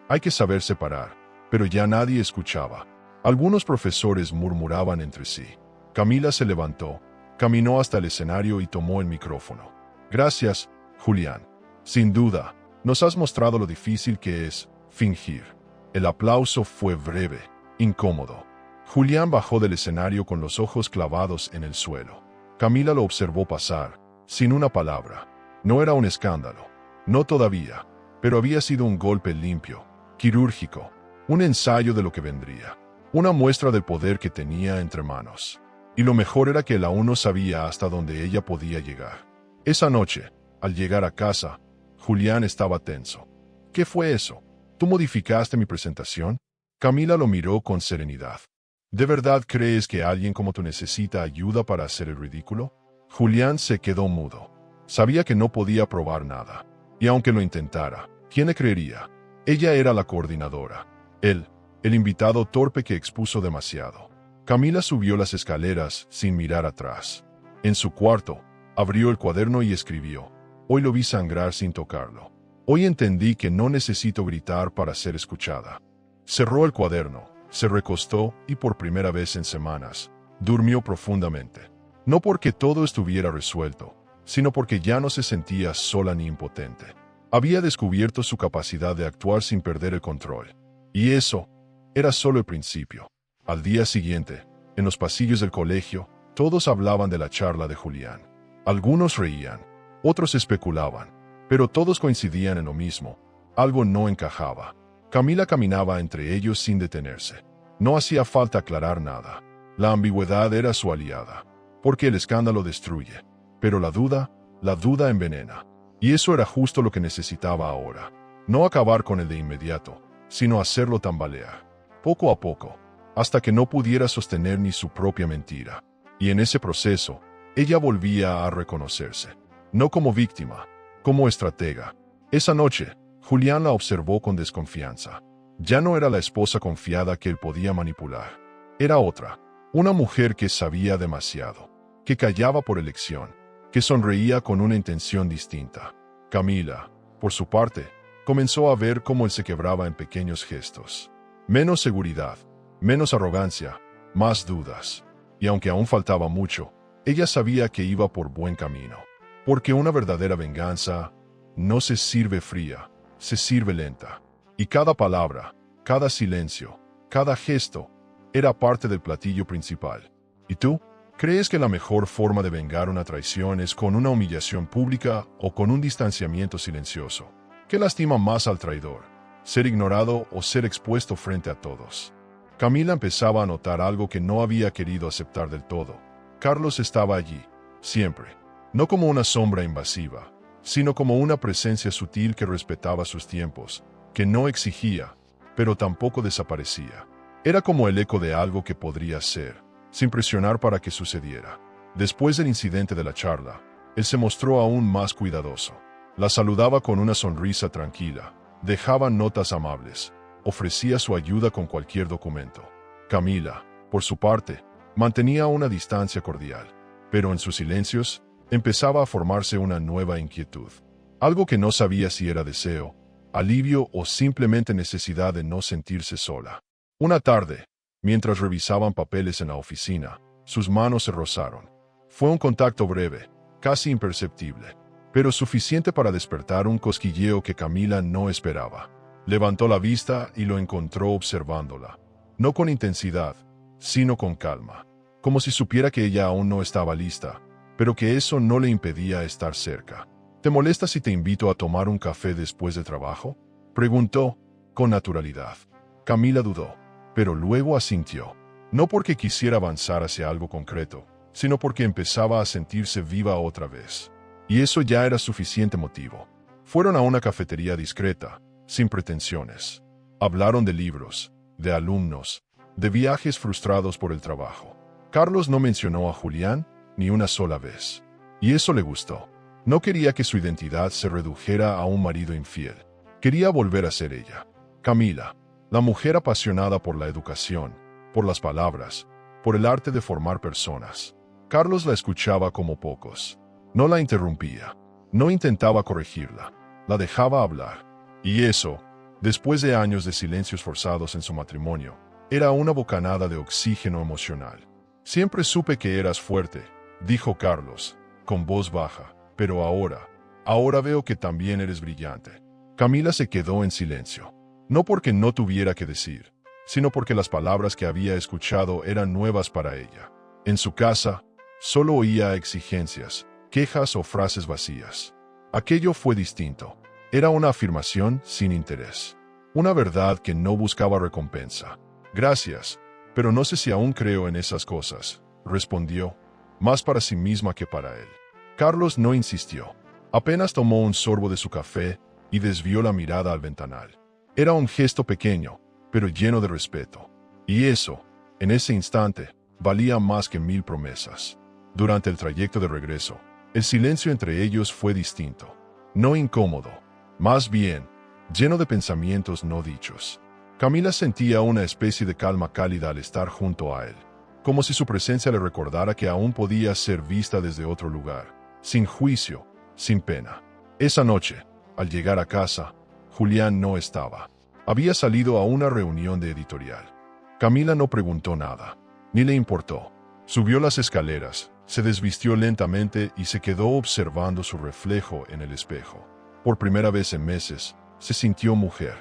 Hay que saber separar, pero ya nadie escuchaba. Algunos profesores murmuraban entre sí. Camila se levantó, caminó hasta el escenario y tomó el micrófono. Gracias, Julián. Sin duda, nos has mostrado lo difícil que es fingir. El aplauso fue breve, incómodo. Julián bajó del escenario con los ojos clavados en el suelo. Camila lo observó pasar, sin una palabra. No era un escándalo. No todavía. Pero había sido un golpe limpio, quirúrgico, un ensayo de lo que vendría. Una muestra del poder que tenía entre manos. Y lo mejor era que él aún no sabía hasta dónde ella podía llegar. Esa noche, al llegar a casa, Julián estaba tenso. ¿Qué fue eso? ¿Tú modificaste mi presentación? Camila lo miró con serenidad. ¿De verdad crees que alguien como tú necesita ayuda para hacer el ridículo? Julián se quedó mudo. Sabía que no podía probar nada. Y aunque lo intentara, ¿quién le creería? Ella era la coordinadora. Él, el invitado torpe que expuso demasiado. Camila subió las escaleras sin mirar atrás. En su cuarto, abrió el cuaderno y escribió. Hoy lo vi sangrar sin tocarlo. Hoy entendí que no necesito gritar para ser escuchada. Cerró el cuaderno, se recostó y por primera vez en semanas, durmió profundamente. No porque todo estuviera resuelto, sino porque ya no se sentía sola ni impotente. Había descubierto su capacidad de actuar sin perder el control. Y eso era solo el principio. Al día siguiente, en los pasillos del colegio, todos hablaban de la charla de Julián. Algunos reían, otros especulaban, pero todos coincidían en lo mismo. Algo no encajaba. Camila caminaba entre ellos sin detenerse. No hacía falta aclarar nada. La ambigüedad era su aliada, porque el escándalo destruye. Pero la duda envenena. Y eso era justo lo que necesitaba ahora. No acabar con él de inmediato, sino hacerlo tambalear. Poco a poco, hasta que no pudiera sostener ni su propia mentira. Y en ese proceso, ella volvía a reconocerse. No como víctima, como estratega. Esa noche, Julián la observó con desconfianza. Ya no era la esposa confiada que él podía manipular. Era otra, una mujer que sabía demasiado, que callaba por elección, que sonreía con una intención distinta. Camila, por su parte, comenzó a ver cómo él se quebraba en pequeños gestos. Menos seguridad, menos arrogancia, más dudas. Y aunque aún faltaba mucho, ella sabía que iba por buen camino. Porque una verdadera venganza no se sirve fría, se sirve lenta. Y cada palabra, cada silencio, cada gesto, era parte del platillo principal. ¿Y tú? ¿Crees que la mejor forma de vengar una traición es con una humillación pública o con un distanciamiento silencioso? ¿Qué lastima más al traidor? ¿Ser ignorado o ser expuesto frente a todos? Camila empezaba a notar algo que no había querido aceptar del todo. Carlos estaba allí, siempre. No como una sombra invasiva, sino como una presencia sutil que respetaba sus tiempos, que no exigía, pero tampoco desaparecía. Era como el eco de algo que podría ser, sin presionar para que sucediera. Después del incidente de la charla, él se mostró aún más cuidadoso. La saludaba con una sonrisa tranquila, dejaba notas amables, ofrecía su ayuda con cualquier documento. Camila, por su parte, mantenía una distancia cordial, pero en sus silencios empezaba a formarse una nueva inquietud. Algo que no sabía si era deseo, alivio o simplemente necesidad de no sentirse sola. Una tarde, mientras revisaban papeles en la oficina, sus manos se rozaron. Fue un contacto breve, casi imperceptible, pero suficiente para despertar un cosquilleo que Camila no esperaba. Levantó la vista y lo encontró observándola, no con intensidad, sino con calma, como si supiera que ella aún no estaba lista, pero que eso no le impedía estar cerca. ¿Te molesta si te invito a tomar un café después de trabajo?, preguntó, con naturalidad. Camila dudó, pero luego asintió, no porque quisiera avanzar hacia algo concreto, sino porque empezaba a sentirse viva otra vez. Y eso ya era suficiente motivo. Fueron a una cafetería discreta, sin pretensiones. Hablaron de libros, de alumnos, de viajes frustrados por el trabajo. Carlos no mencionó a Julián ni una sola vez. Y eso le gustó. No quería que su identidad se redujera a un marido infiel. Quería volver a ser ella. Camila, la mujer apasionada por la educación, por las palabras, por el arte de formar personas. Carlos la escuchaba como pocos. No la interrumpía. No intentaba corregirla. La dejaba hablar. Y eso, después de años de silencios forzados en su matrimonio, era una bocanada de oxígeno emocional. Siempre supe que eras fuerte, dijo Carlos, con voz baja, pero ahora veo que también eres brillante. Camila se quedó en silencio. No porque no tuviera que decir, sino porque las palabras que había escuchado eran nuevas para ella. En su casa, solo oía exigencias, quejas o frases vacías. Aquello fue distinto. Era una afirmación sin interés. Una verdad que no buscaba recompensa. Gracias, pero no sé si aún creo en esas cosas, respondió, más para sí misma que para él. Carlos no insistió. Apenas tomó un sorbo de su café y desvió la mirada al ventanal. Era un gesto pequeño, pero lleno de respeto. Y eso, en ese instante, valía más que 1000 promesas. Durante el trayecto de regreso, el silencio entre ellos fue distinto. No incómodo, más bien, lleno de pensamientos no dichos. Camila sentía una especie de calma cálida al estar junto a él, como si su presencia le recordara que aún podía ser vista desde otro lugar, sin juicio, sin pena. Esa noche, al llegar a casa, Julián no estaba. Había salido a una reunión de editorial. Camila no preguntó nada, ni le importó. Subió las escaleras, se desvistió lentamente y se quedó observando su reflejo en el espejo. Por primera vez en meses, se sintió mujer.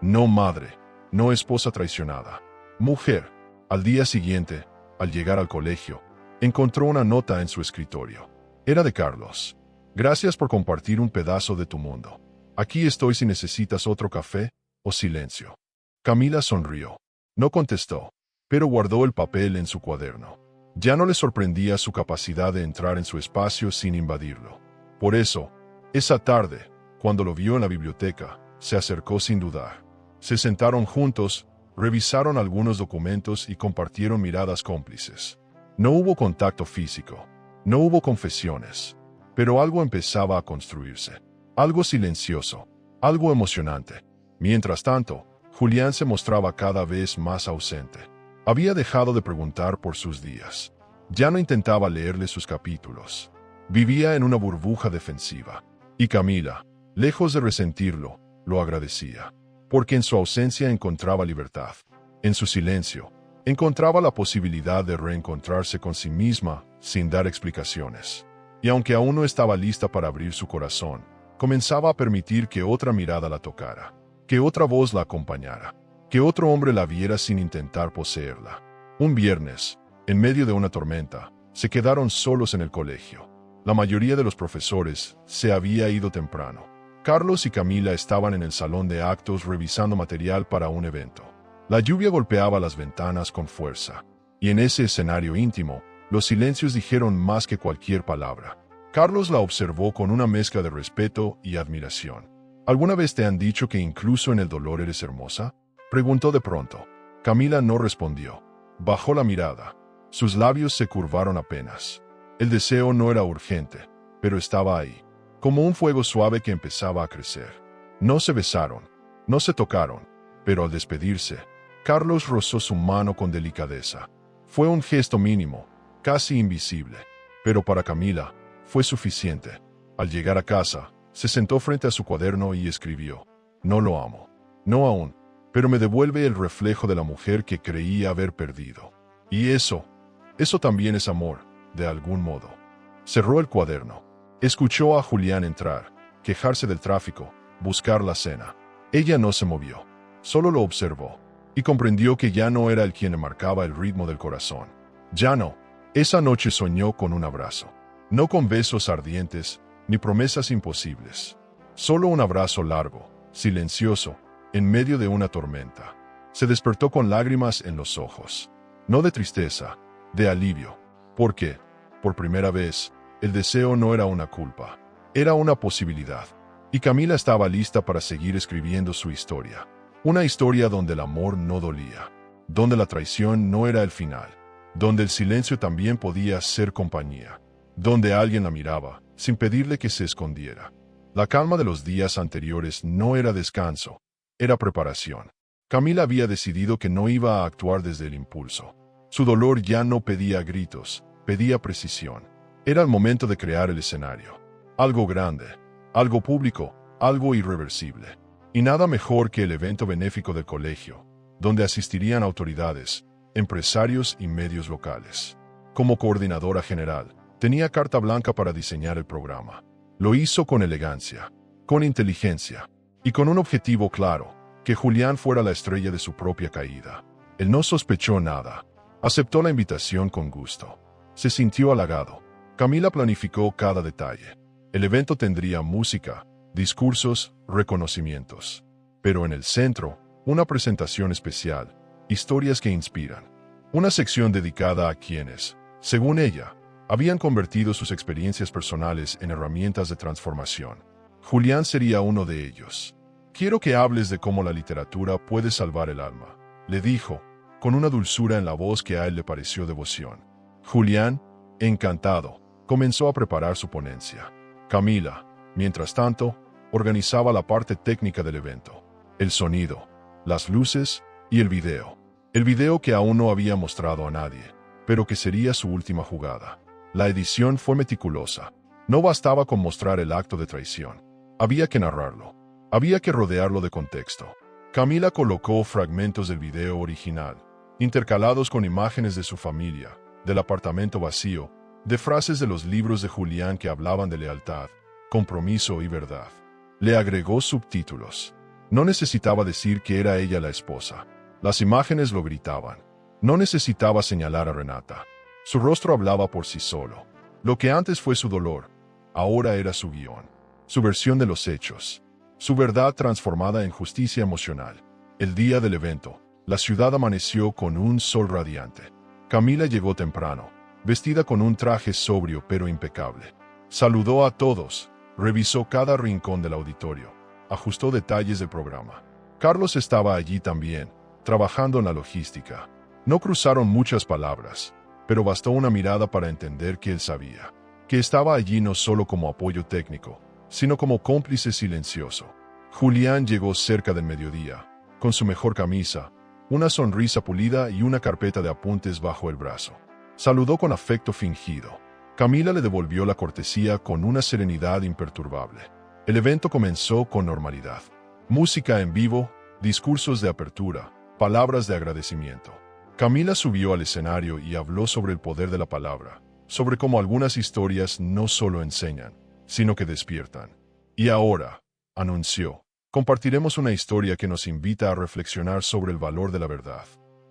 No madre, no esposa traicionada. Mujer. Al día siguiente, al llegar al colegio, encontró una nota en su escritorio. Era de Carlos. Gracias por compartir un pedazo de tu mundo. Aquí estoy si necesitas otro café o silencio. Camila sonrió. No contestó, pero guardó el papel en su cuaderno. Ya no le sorprendía su capacidad de entrar en su espacio sin invadirlo. Por eso, esa tarde, cuando lo vio en la biblioteca, se acercó sin dudar. Se sentaron juntos, revisaron algunos documentos y compartieron miradas cómplices. No hubo contacto físico, no hubo confesiones, pero algo empezaba a construirse. Algo silencioso, algo emocionante. Mientras tanto, Julián se mostraba cada vez más ausente. Había dejado de preguntar por sus días. Ya no intentaba leerle sus capítulos. Vivía en una burbuja defensiva. Y Camila, lejos de resentirlo, lo agradecía. Porque en su ausencia encontraba libertad. En su silencio, encontraba la posibilidad de reencontrarse con sí misma sin dar explicaciones. Y aunque aún no estaba lista para abrir su corazón, comenzaba a permitir que otra mirada la tocara, que otra voz la acompañara, que otro hombre la viera sin intentar poseerla. Un viernes, en medio de una tormenta, se quedaron solos en el colegio. La mayoría de los profesores se había ido temprano. Carlos y Camila estaban en el salón de actos revisando material para un evento. La lluvia golpeaba las ventanas con fuerza, y en ese escenario íntimo, los silencios dijeron más que cualquier palabra. Carlos la observó con una mezcla de respeto y admiración. ¿Alguna vez te han dicho que incluso en el dolor eres hermosa?, preguntó de pronto. Camila no respondió. Bajó la mirada. Sus labios se curvaron apenas. El deseo no era urgente, pero estaba ahí, como un fuego suave que empezaba a crecer. No se besaron, no se tocaron, pero al despedirse, Carlos rozó su mano con delicadeza. Fue un gesto mínimo, casi invisible, pero para Camila fue suficiente. Al llegar a casa, se sentó frente a su cuaderno y escribió: No lo amo, no aún, pero me devuelve el reflejo de la mujer que creía haber perdido. Y eso también es amor, de algún modo. Cerró el cuaderno. Escuchó a Julián entrar, quejarse del tráfico, buscar la cena. Ella no se movió, solo lo observó, y comprendió que ya no era él quien le marcaba el ritmo del corazón. Ya no. Esa noche soñó con un abrazo. No con besos ardientes, ni promesas imposibles. Solo un abrazo largo, silencioso, en medio de una tormenta. Se despertó con lágrimas en los ojos. No de tristeza, de alivio. Porque, por primera vez, el deseo no era una culpa, era una posibilidad. Y Camila estaba lista para seguir escribiendo su historia. Una historia donde el amor no dolía, donde la traición no era el final, donde el silencio también podía ser compañía, donde alguien la miraba, sin pedirle que se escondiera. La calma de los días anteriores no era descanso, era preparación. Camila había decidido que no iba a actuar desde el impulso. Su dolor ya no pedía gritos, pedía precisión. Era el momento de crear el escenario. Algo grande, algo público, algo irreversible. Y nada mejor que el evento benéfico del colegio, donde asistirían autoridades, empresarios y medios locales. Como coordinadora general, tenía carta blanca para diseñar el programa. Lo hizo con elegancia, con inteligencia y con un objetivo claro, que Julián fuera la estrella de su propia caída. Él no sospechó nada. Aceptó la invitación con gusto. Se sintió halagado. Camila planificó cada detalle. El evento tendría música, discursos, reconocimientos. Pero en el centro, una presentación especial, historias que inspiran. Una sección dedicada a quienes, según ella, habían convertido sus experiencias personales en herramientas de transformación. Julián sería uno de ellos. Quiero que hables de cómo la literatura puede salvar el alma, le dijo, con una dulzura en la voz que a él le pareció devoción. Julián, encantado, comenzó a preparar su ponencia. Camila, mientras tanto, organizaba la parte técnica del evento. El sonido, las luces y el video. El video que aún no había mostrado a nadie, pero que sería su última jugada. La edición fue meticulosa. No bastaba con mostrar el acto de traición. Había que narrarlo. Había que rodearlo de contexto. Camila colocó fragmentos del video original, intercalados con imágenes de su familia, del apartamento vacío, de frases de los libros de Julián que hablaban de lealtad, compromiso y verdad. Le agregó subtítulos. No necesitaba decir que era ella la esposa. Las imágenes lo gritaban. No necesitaba señalar a Renata. Su rostro hablaba por sí solo. Lo que antes fue su dolor, ahora era su guión, su versión de los hechos, su verdad transformada en justicia emocional. El día del evento, la ciudad amaneció con un sol radiante. Camila llegó temprano, vestida con un traje sobrio pero impecable. Saludó a todos, revisó cada rincón del auditorio, ajustó detalles del programa. Carlos estaba allí también, trabajando en la logística. No cruzaron muchas palabras, pero bastó una mirada para entender que él sabía, que estaba allí no solo como apoyo técnico, sino como cómplice silencioso. Julián llegó cerca del mediodía, con su mejor camisa, una sonrisa pulida y una carpeta de apuntes bajo el brazo. Saludó con afecto fingido. Camila le devolvió la cortesía con una serenidad imperturbable. El evento comenzó con normalidad. Música en vivo, discursos de apertura, palabras de agradecimiento. Camila subió al escenario y habló sobre el poder de la palabra, sobre cómo algunas historias no solo enseñan, sino que despiertan. Y ahora, anunció, compartiremos una historia que nos invita a reflexionar sobre el valor de la verdad.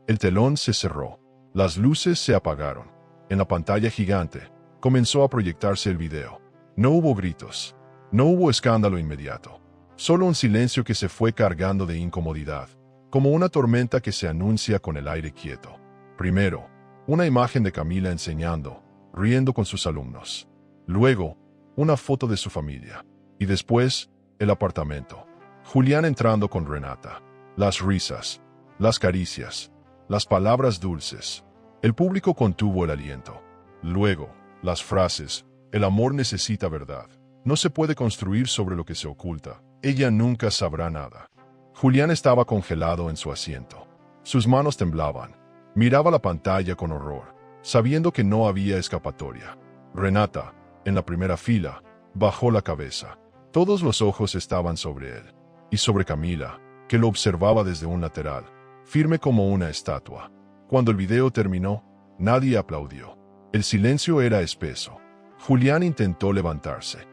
El telón se cerró, las luces se apagaron. En la pantalla gigante, comenzó a proyectarse el video. No hubo gritos, no hubo escándalo inmediato, solo un silencio que se fue cargando de incomodidad, como una tormenta que se anuncia con el aire quieto. Primero, una imagen de Camila enseñando, riendo con sus alumnos. Luego, una foto de su familia. Y después, el apartamento. Julián entrando con Renata. Las risas, las caricias, las palabras dulces. El público contuvo el aliento. Luego, las frases. El amor necesita verdad. No se puede construir sobre lo que se oculta. Ella nunca sabrá nada. Julián estaba congelado en su asiento. Sus manos temblaban. Miraba la pantalla con horror, sabiendo que no había escapatoria. Renata, en la primera fila, bajó la cabeza. Todos los ojos estaban sobre él. Y sobre Camila, que lo observaba desde un lateral, firme como una estatua. Cuando el video terminó, nadie aplaudió. El silencio era espeso. Julián intentó levantarse.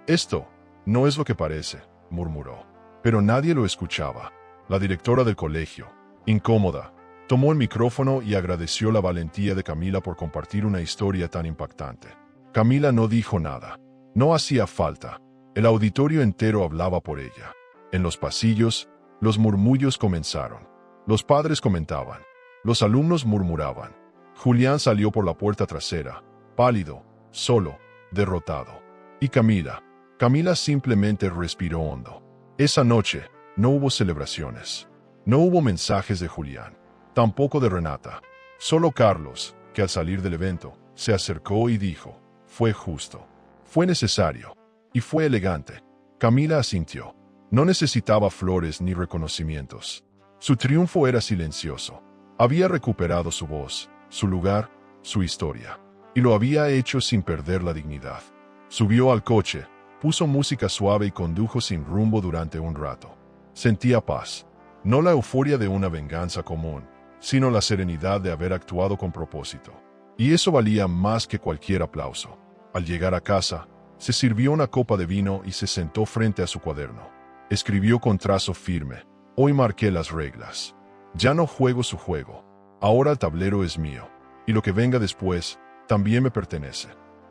Esto no es lo que parece, murmuró. Pero nadie lo escuchaba. La directora del colegio, incómoda, tomó el micrófono y agradeció la valentía de Camila por compartir una historia tan impactante. Camila no dijo nada. No hacía falta. El auditorio entero hablaba por ella. En los pasillos, los murmullos comenzaron. Los padres comentaban. Los alumnos murmuraban. Julián salió por la puerta trasera, pálido, solo, derrotado. Y Camila simplemente respiró hondo. Esa noche, no hubo celebraciones. No hubo mensajes de Julián. Tampoco de Renata. Solo Carlos, que al salir del evento, se acercó y dijo, fue justo. Fue necesario. Y fue elegante. Camila asintió. No necesitaba flores ni reconocimientos. Su triunfo era silencioso. Había recuperado su voz, su lugar, su historia. Y lo había hecho sin perder la dignidad. Subió al coche, puso música suave y condujo sin rumbo durante un rato. Sentía paz. No la euforia de una venganza común, sino la serenidad de haber actuado con propósito. y eso valía más que cualquier aplauso. Al llegar a casa, se sirvió una copa de vino y se sentó frente a su cuaderno. Escribió con trazo firme: hoy marqué las reglas. Ya no juego su juego. Ahora el tablero es mío, y lo que venga después también me pertenece.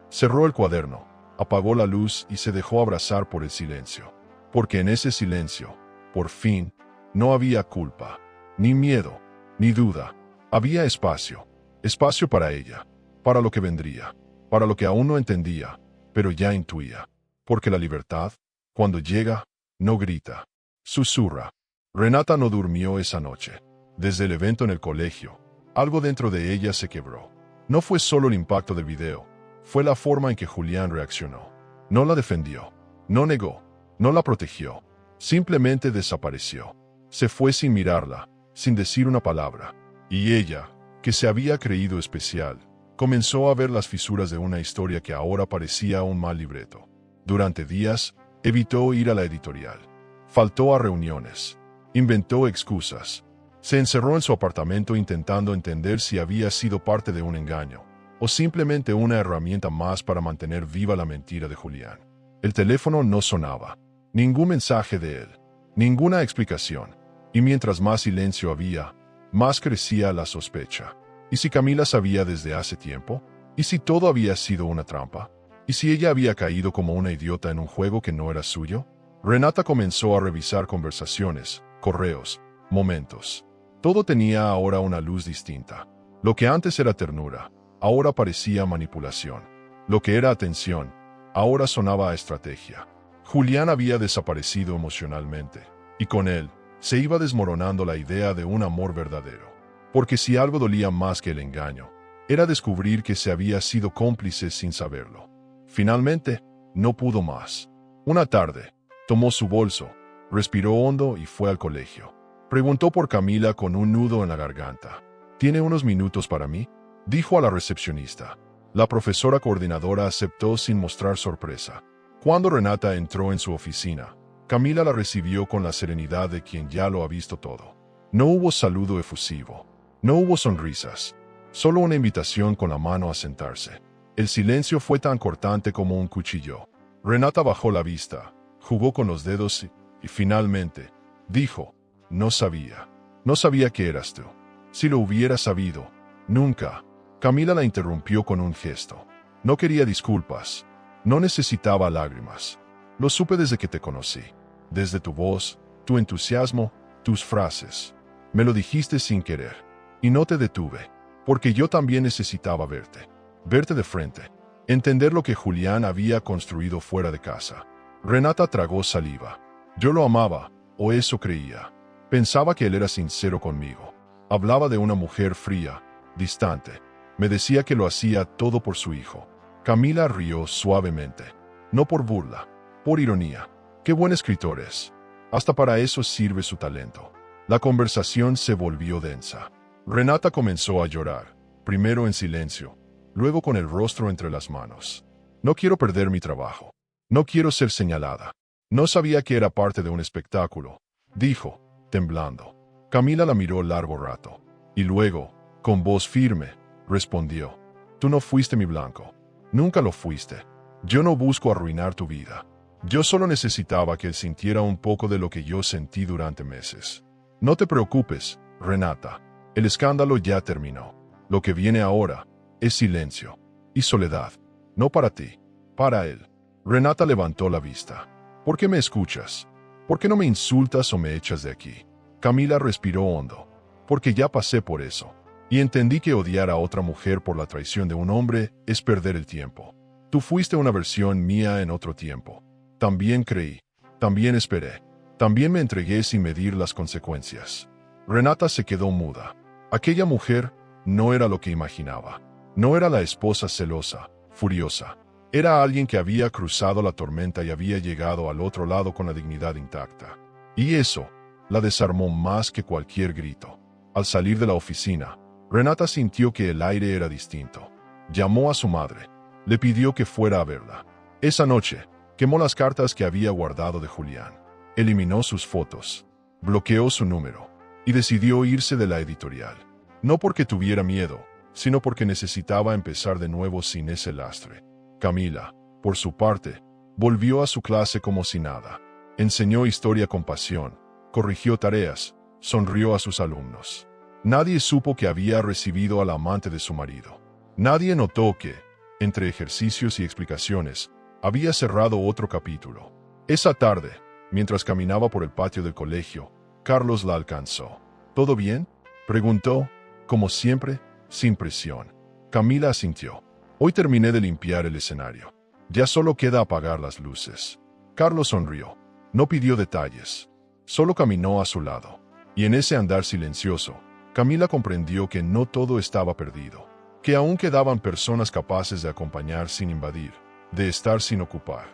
Cerró el cuaderno, apagó la luz y se dejó abrazar por el silencio. Porque en ese silencio, por fin, no había culpa, ni miedo, ni duda. Había espacio, espacio para ella, para lo que vendría, para lo que aún no entendía, pero ya intuía. Porque la libertad, cuando llega, no grita, susurra. Renata no durmió esa noche. Desde el evento en el colegio, algo dentro de ella se quebró. No fue solo el impacto del video, fue la forma en que Julián reaccionó. No la defendió, no negó, no la protegió. Simplemente desapareció. Se fue sin mirarla, sin decir una palabra. Y ella, que se había creído especial, comenzó a ver las fisuras de una historia que ahora parecía un mal libreto. Durante días, evitó ir a la editorial. Faltó a reuniones. Inventó excusas. Se encerró en su apartamento intentando entender si había sido parte de un engaño, o simplemente una herramienta más para mantener viva la mentira de Julián. El teléfono no sonaba. Ningún mensaje de él. Ninguna explicación. Y mientras más silencio había, más crecía la sospecha. ¿Y si Camila sabía desde hace tiempo? ¿Y si todo había sido una trampa? ¿Y si ella había caído como una idiota en un juego que no era suyo? Renata comenzó a revisar conversaciones, correos, momentos. Todo tenía ahora una luz distinta. Lo que antes era ternura, ahora parecía manipulación. Lo que era atención, ahora sonaba a estrategia. Julián había desaparecido emocionalmente, y con él se iba desmoronando la idea de un amor verdadero. Porque si algo dolía más que el engaño, era descubrir que se había sido cómplice sin saberlo. Finalmente, no pudo más. Una tarde, tomó su bolso, respiró hondo y fue al colegio. Preguntó por Camila con un nudo en la garganta. ¿Tiene unos minutos para mí?, dijo a la recepcionista. La profesora coordinadora aceptó sin mostrar sorpresa. Cuando Renata entró en su oficina, Camila la recibió con la serenidad de quien ya lo ha visto todo. No hubo saludo efusivo. No hubo sonrisas. Solo una invitación con la mano a sentarse. El silencio fue tan cortante como un cuchillo. Renata bajó la vista, jugó con los dedos y finalmente dijo: no sabía. No sabía que eras tú. Si lo hubiera sabido, nunca. Camila la interrumpió con un gesto. No quería disculpas. No necesitaba lágrimas. Lo supe desde que te conocí. Desde tu voz, tu entusiasmo, tus frases. Me lo dijiste sin querer. Y no te detuve. Porque yo también necesitaba verte. Verte de frente. Entender lo que Julián había construido fuera de casa. Renata tragó saliva. Yo lo amaba, o eso creía. Pensaba que él era sincero conmigo. Hablaba de una mujer fría, distante. Me decía que lo hacía todo por su hijo. Camila rió suavemente. No por burla, por ironía. Qué buen escritor es. Hasta para eso sirve su talento. La conversación se volvió densa. Renata comenzó a llorar, primero en silencio, luego con el rostro entre las manos. No quiero perder mi trabajo. No quiero ser señalada. No sabía que era parte de un espectáculo, dijo, temblando. Camila la miró largo rato. Y luego, con voz firme, respondió: tú no fuiste mi blanco. Nunca lo fuiste. Yo no busco arruinar tu vida. Yo solo necesitaba que él sintiera un poco de lo que yo sentí durante meses. No te preocupes, Renata. El escándalo ya terminó. Lo que viene ahora es silencio y soledad. No para ti, para él. Renata levantó la vista. ¿Por qué me escuchas? ¿Por qué no me insultas o me echas de aquí? Camila respiró hondo. Porque ya pasé por eso. Y entendí que odiar a otra mujer por la traición de un hombre es perder el tiempo. Tú fuiste una versión mía en otro tiempo. También creí. También esperé. También me entregué sin medir las consecuencias. Renata se quedó muda. Aquella mujer no era lo que imaginaba. No era la esposa celosa, furiosa. Era alguien que había cruzado la tormenta y había llegado al otro lado con la dignidad intacta. Y eso la desarmó más que cualquier grito. Al salir de la oficina, Renata sintió que el aire era distinto. Llamó a su madre. Le pidió que fuera a verla. Esa noche, quemó las cartas que había guardado de Julián. Eliminó sus fotos. Bloqueó su número. Y decidió irse de la editorial. No porque tuviera miedo, sino porque necesitaba empezar de nuevo sin ese lastre. Camila, por su parte, volvió a su clase como si nada. Enseñó historia con pasión, corrigió tareas, sonrió a sus alumnos. Nadie supo que había recibido al amante de su marido. Nadie notó que, entre ejercicios y explicaciones, había cerrado otro capítulo. Esa tarde, mientras caminaba por el patio del colegio, Carlos la alcanzó. ¿Todo bien?, preguntó, como siempre, sin presión. Camila asintió. Hoy terminé de limpiar el escenario. Ya solo queda apagar las luces. Carlos sonrió. No pidió detalles. Solo caminó a su lado. Y en ese andar silencioso, Camila comprendió que no todo estaba perdido. Que aún quedaban personas capaces de acompañar sin invadir, de estar sin ocupar.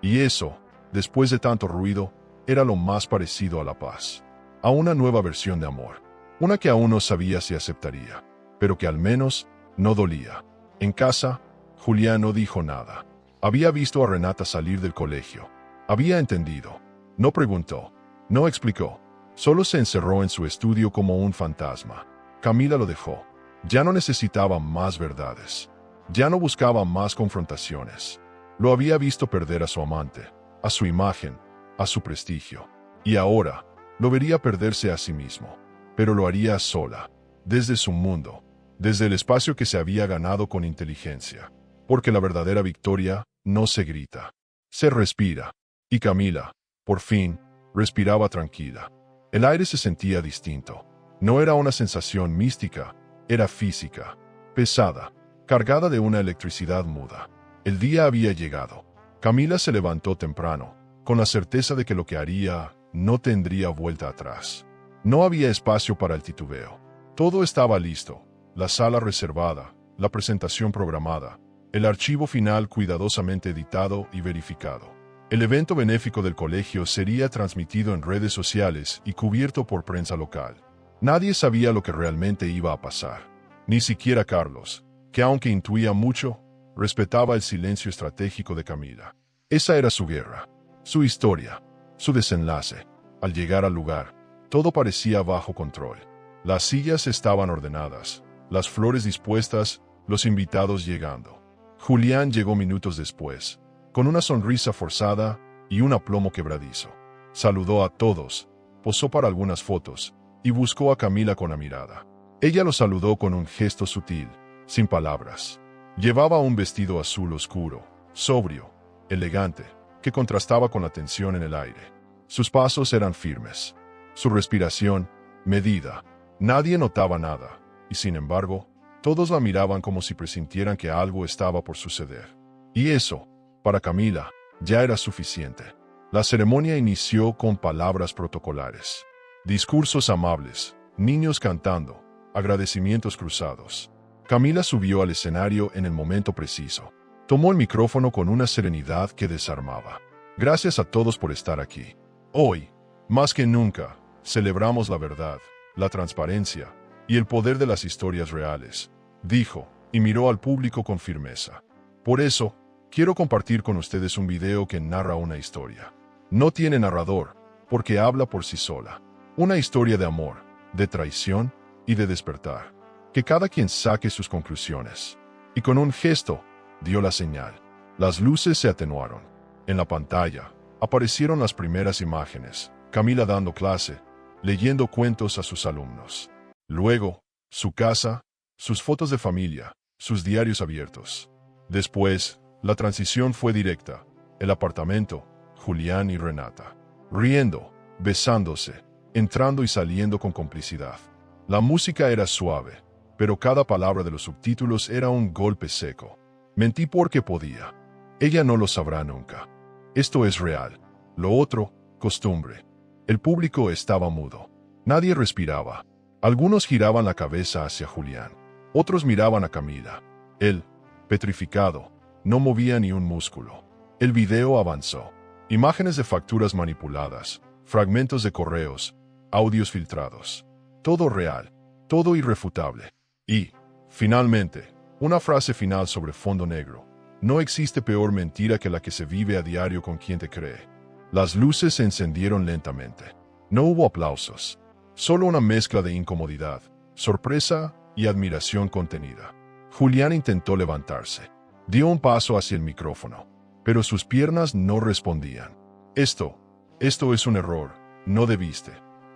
Y eso, después de tanto ruido, era lo más parecido a la paz. A una nueva versión de amor. Una que aún no sabía si aceptaría, pero que al menos no dolía. En casa, Julián no dijo nada. Había visto a Renata salir del colegio. Había entendido. No preguntó. No explicó. Solo se encerró en su estudio como un fantasma. Camila lo dejó. Ya no necesitaba más verdades. Ya no buscaba más confrontaciones. Lo había visto perder a su amante, a su imagen, a su prestigio. Y ahora, lo vería perderse a sí mismo. Pero lo haría sola, desde su mundo, desde el espacio que se había ganado con inteligencia. Porque la verdadera victoria no se grita, se respira. Y Camila, por fin, respiraba tranquila. El aire se sentía distinto. No era una sensación mística, era física, pesada, cargada de una electricidad muda. El día había llegado. Camila se levantó temprano, con la certeza de que lo que haría no tendría vuelta atrás. No había espacio para el titubeo. Todo estaba listo, la sala reservada, la presentación programada, el archivo final cuidadosamente editado y verificado. El evento benéfico del colegio sería transmitido en redes sociales y cubierto por prensa local. Nadie sabía lo que realmente iba a pasar. Ni siquiera Carlos, que aunque intuía mucho, respetaba el silencio estratégico de Camila. Esa era su guerra, su historia, su desenlace. Al llegar al lugar, todo parecía bajo control. Las sillas estaban ordenadas, las flores dispuestas, los invitados llegando. Julián llegó minutos después, con una sonrisa forzada y un aplomo quebradizo. Saludó a todos, posó para algunas fotos, y buscó a Camila con la mirada. Ella lo saludó con un gesto sutil, sin palabras. Llevaba un vestido azul oscuro, sobrio, elegante, que contrastaba con la tensión en el aire. Sus pasos eran firmes, su respiración, medida. Nadie notaba nada, y sin embargo, todos la miraban como si presintieran que algo estaba por suceder. Y eso, para Camila, ya era suficiente. La ceremonia inició con palabras protocolares. Discursos amables, niños cantando, agradecimientos cruzados. Camila subió al escenario en el momento preciso. Tomó el micrófono con una serenidad que desarmaba. Gracias a todos por estar aquí. Hoy, más que nunca, celebramos la verdad, la transparencia y el poder de las historias reales, dijo, y miró al público con firmeza. Por eso, quiero compartir con ustedes un video que narra una historia. No tiene narrador, porque habla por sí sola. Una historia de amor, de traición y de despertar. Que cada quien saque sus conclusiones. Y con un gesto, dio la señal. Las luces se atenuaron. En la pantalla, aparecieron las primeras imágenes. Camila dando clase, leyendo cuentos a sus alumnos. Luego, su casa, sus fotos de familia, sus diarios abiertos. Después, la transición fue directa. El apartamento, Julián y Renata. Riendo, besándose, entrando y saliendo con complicidad. La música era suave, pero cada palabra de los subtítulos era un golpe seco. Mentí porque podía. Ella no lo sabrá nunca. Esto es real. Lo otro, costumbre. El público estaba mudo. Nadie respiraba. Algunos giraban la cabeza hacia Julián. Otros miraban a Camila. Él, petrificado, no movía ni un músculo. El video avanzó. Imágenes de facturas manipuladas, fragmentos de correos, audios filtrados. Todo real, todo irrefutable. Y, finalmente, una frase final sobre fondo negro. No existe peor mentira que la que se vive a diario con quien te cree. Las luces se encendieron lentamente. No hubo aplausos. Solo una mezcla de incomodidad, sorpresa y admiración contenida. Julián intentó levantarse. Dio un paso hacia el micrófono, pero sus piernas no respondían. Esto es un error, no debiste.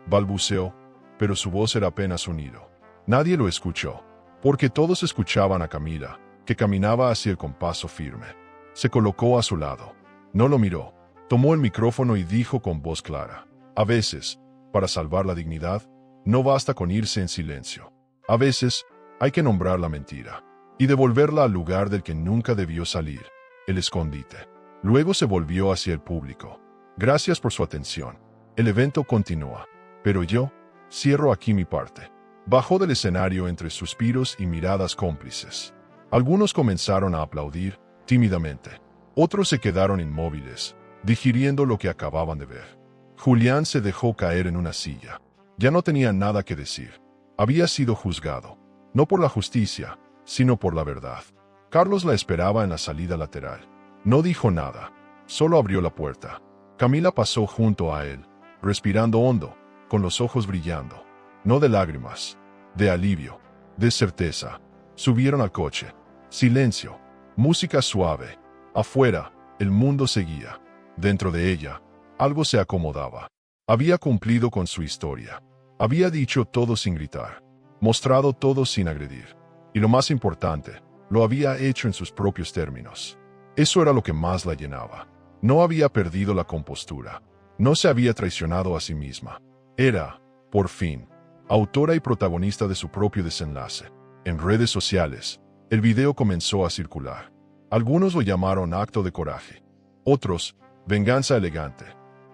Balbuceó, pero su voz era apenas un hilo. Nadie lo escuchó, porque todos escuchaban a Camila, que caminaba hacia el con paso firme. Se colocó a su lado. No lo miró. Tomó el micrófono y dijo con voz clara: a veces, para salvar la dignidad, no basta con irse en silencio. A veces, hay que nombrar la mentira y devolverla al lugar del que nunca debió salir, el escondite. Luego se volvió hacia el público. Gracias por su atención. El evento continúa, pero yo cierro aquí mi parte. Bajó del escenario entre suspiros y miradas cómplices. Algunos comenzaron a aplaudir tímidamente. Otros se quedaron inmóviles, digiriendo lo que acababan de ver. Julián se dejó caer en una silla. Ya no tenía nada que decir. Había sido juzgado, no por la justicia, sino por la verdad. Carlos la esperaba en la salida lateral. No dijo nada, solo abrió la puerta. Camila pasó junto a él, respirando hondo, con los ojos brillando. No de lágrimas, de alivio, de certeza. Subieron al coche. Silencio, música suave. Afuera, el mundo seguía. Dentro de ella, algo se acomodaba. Había cumplido con su historia. Había dicho todo sin gritar, mostrado todo sin agredir. Y lo más importante, lo había hecho en sus propios términos. Eso era lo que más la llenaba. No había perdido la compostura. No se había traicionado a sí misma. Era, por fin, autora y protagonista de su propio desenlace. En redes sociales, el video comenzó a circular. Algunos lo llamaron acto de coraje. Otros, venganza elegante.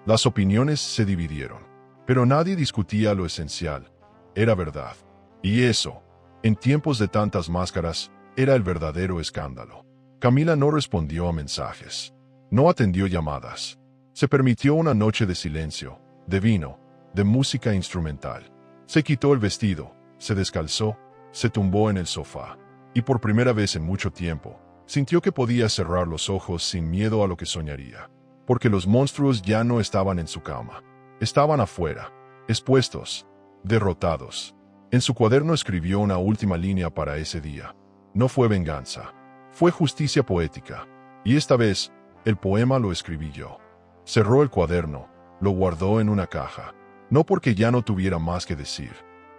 Las opiniones se dividieron, pero nadie discutía lo esencial. Era verdad. Y eso, en tiempos de tantas máscaras, era el verdadero escándalo. Camila no respondió a mensajes. No atendió llamadas. Se permitió una noche de silencio, de vino, de música instrumental. Se quitó el vestido, se descalzó, se tumbó en el sofá. Y por primera vez en mucho tiempo, sintió que podía cerrar los ojos sin miedo a lo que soñaría. Porque los monstruos ya no estaban en su cama. Estaban afuera, expuestos, derrotados. En su cuaderno escribió una última línea para ese día. No fue venganza, fue justicia poética. Y esta vez, el poema lo escribí yo. Cerró el cuaderno, lo guardó en una caja. No porque ya no tuviera más que decir,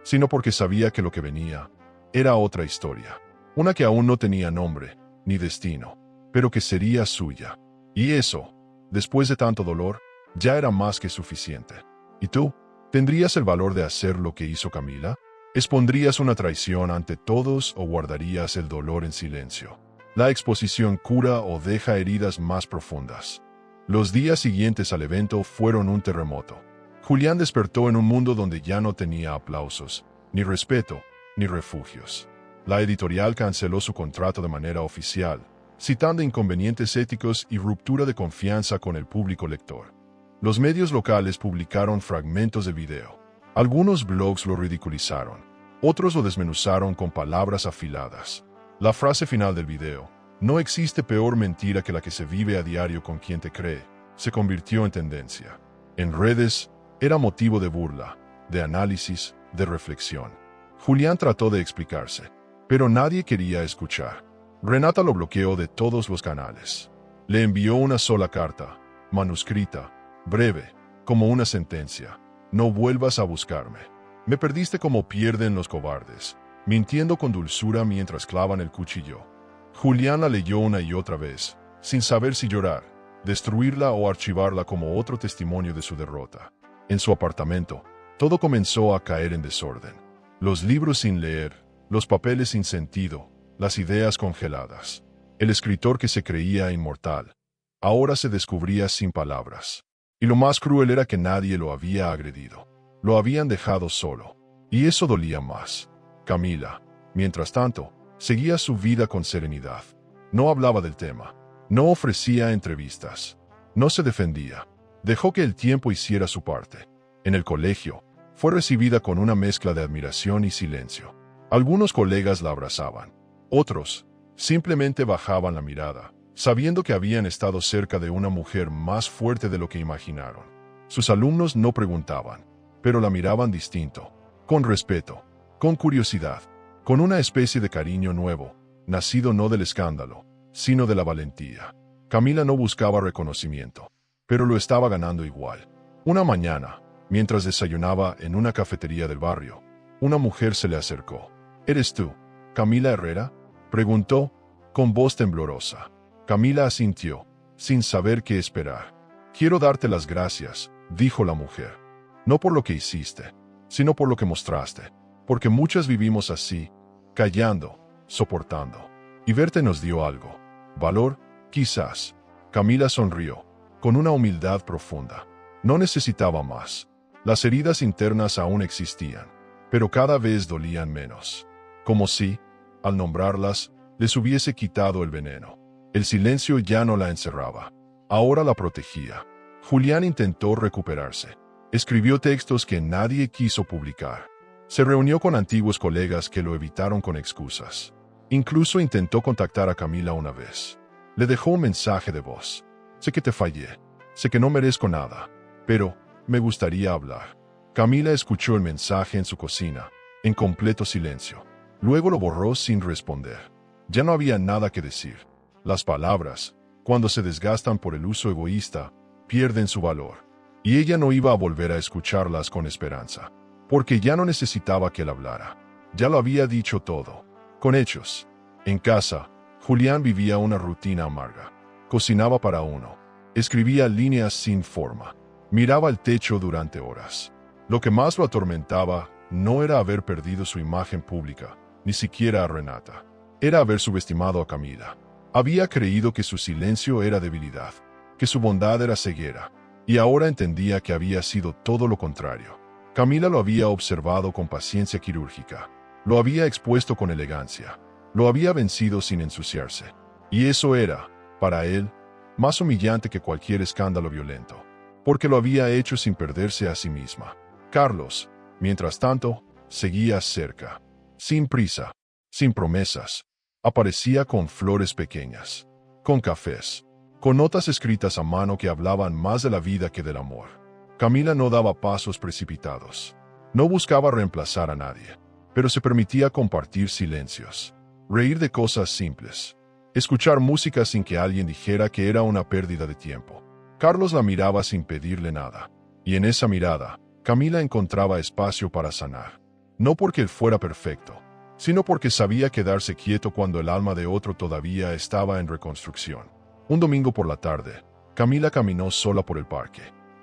sino porque sabía que lo que venía era otra historia. Una que aún no tenía nombre, ni destino, pero que sería suya. Y eso, después de tanto dolor, ya era más que suficiente. ¿Y tú? ¿Tendrías el valor de hacer lo que hizo Camila? ¿Expondrías una traición ante todos o guardarías el dolor en silencio? La exposición cura o deja heridas más profundas. Los días siguientes al evento fueron un terremoto. Julián despertó en un mundo donde ya no tenía aplausos, ni respeto, ni refugios. La editorial canceló su contrato de manera oficial, citando inconvenientes éticos y ruptura de confianza con el público lector. Los medios locales publicaron fragmentos del video. Algunos blogs lo ridiculizaron, otros lo desmenuzaron con palabras afiladas. La frase final del video, "No existe peor mentira que la que se vive a diario con quien te cree", se convirtió en tendencia. En redes, era motivo de burla, de análisis, de reflexión. Julián trató de explicarse, pero nadie quería escuchar. Renata lo bloqueó de todos los canales. Le envió una sola carta, manuscrita, breve, como una sentencia: "No vuelvas a buscarme. Me perdiste como pierden los cobardes", mintiendo con dulzura mientras clavan el cuchillo. Julián la leyó una y otra vez, sin saber si llorar, destruirla o archivarla como otro testimonio de su derrota. En su apartamento, todo comenzó a caer en desorden. Los libros sin leer, los papeles sin sentido, las ideas congeladas. El escritor que se creía inmortal, ahora se descubría sin palabras. Y lo más cruel era que nadie lo había agredido. Lo habían dejado solo. Y eso dolía más. Camila, mientras tanto, seguía su vida con serenidad. No hablaba del tema. No ofrecía entrevistas. No se defendía. Dejó que el tiempo hiciera su parte. En el colegio, fue recibida con una mezcla de admiración y silencio. Algunos colegas la abrazaban. Otros, simplemente bajaban la mirada, sabiendo que habían estado cerca de una mujer más fuerte de lo que imaginaron. Sus alumnos no preguntaban, pero la miraban distinto, con respeto, con curiosidad, con una especie de cariño nuevo, nacido no del escándalo, sino de la valentía. Camila no buscaba reconocimiento, pero lo estaba ganando igual. Una mañana, mientras desayunaba en una cafetería del barrio, una mujer se le acercó. ¿Eres tú, Camila Herrera?, preguntó, con voz temblorosa. Camila asintió, sin saber qué esperar. Quiero darte las gracias, dijo la mujer. No por lo que hiciste, sino por lo que mostraste. Porque muchas vivimos así, callando, soportando. Y verte nos dio algo. Valor, quizás. Camila sonrió, con una humildad profunda. No necesitaba más. Las heridas internas aún existían, pero cada vez dolían menos. Como si, al nombrarlas, les hubiese quitado el veneno. El silencio ya no la encerraba. Ahora la protegía. Julián intentó recuperarse. Escribió textos que nadie quiso publicar. Se reunió con antiguos colegas que lo evitaron con excusas. Incluso intentó contactar a Camila una vez. Le dejó un mensaje de voz. Sé que te fallé. Sé que no merezco nada. Pero, me gustaría hablar. Camila escuchó el mensaje en su cocina, en completo silencio. Luego lo borró sin responder. Ya no había nada que decir. Las palabras, cuando se desgastan por el uso egoísta, pierden su valor. Y ella no iba a volver a escucharlas con esperanza. Porque ya no necesitaba que él hablara. Ya lo había dicho todo. Con hechos. En casa, Julián vivía una rutina amarga. Cocinaba para uno. Escribía líneas sin forma. Miraba el techo durante horas. Lo que más lo atormentaba no era haber perdido su imagen pública, ni siquiera a Renata. Era haber subestimado a Camila. Había creído que su silencio era debilidad, que su bondad era ceguera, y ahora entendía que había sido todo lo contrario. Camila lo había observado con paciencia quirúrgica, lo había expuesto con elegancia, lo había vencido sin ensuciarse. Y eso era, para él, más humillante que cualquier escándalo violento, porque lo había hecho sin perderse a sí misma. Carlos, mientras tanto, seguía cerca, sin prisa, sin promesas. Aparecía con flores pequeñas, con cafés, con notas escritas a mano que hablaban más de la vida que del amor. Camila no daba pasos precipitados. No buscaba reemplazar a nadie, pero se permitía compartir silencios, reír de cosas simples, escuchar música sin que alguien dijera que era una pérdida de tiempo. Carlos la miraba sin pedirle nada, y en esa mirada, Camila encontraba espacio para sanar. No porque él fuera perfecto, sino porque sabía quedarse quieto cuando el alma de otro todavía estaba en reconstrucción. Un domingo por la tarde, Camila caminó sola por el parque.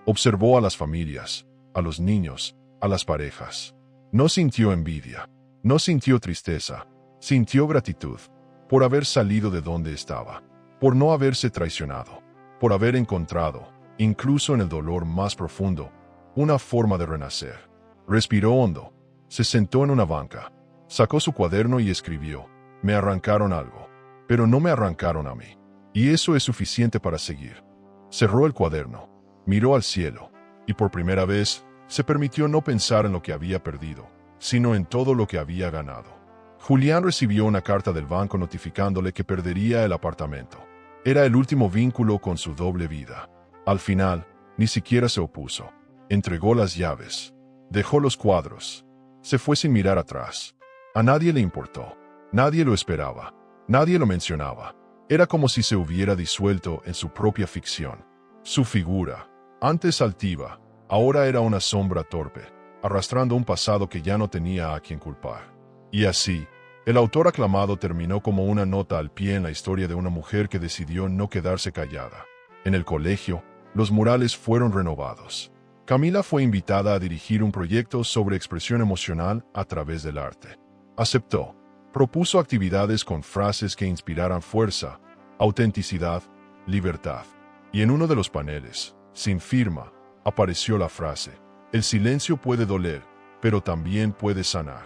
Observó a las familias, a los niños, a las parejas. No sintió envidia, no sintió tristeza, sintió gratitud por haber salido de donde estaba, por no haberse traicionado, por haber encontrado, incluso en el dolor más profundo, una forma de renacer. Respiró hondo, se sentó en una banca. Sacó su cuaderno y escribió, me arrancaron algo, pero no me arrancaron a mí. Y eso es suficiente para seguir. Cerró el cuaderno, miró al cielo, y por primera vez, se permitió no pensar en lo que había perdido, sino en todo lo que había ganado. Julián recibió una carta del banco notificándole que perdería el apartamento. Era el último vínculo con su doble vida. Al final, ni siquiera se opuso. Entregó las llaves, dejó los cuadros, se fue sin mirar atrás. A nadie le importó, nadie lo esperaba, nadie lo mencionaba. Era como si se hubiera disuelto en su propia ficción. Su figura, antes altiva, ahora era una sombra torpe, arrastrando un pasado que ya no tenía a quien culpar. Y así, el autor aclamado terminó como una nota al pie en la historia de una mujer que decidió no quedarse callada. En el colegio, los murales fueron renovados. Camila fue invitada a dirigir un proyecto sobre expresión emocional a través del arte. Aceptó. Propuso actividades con frases que inspiraran fuerza, autenticidad, libertad. Y en uno de los paneles, sin firma, apareció la frase, el silencio puede doler, pero también puede sanar.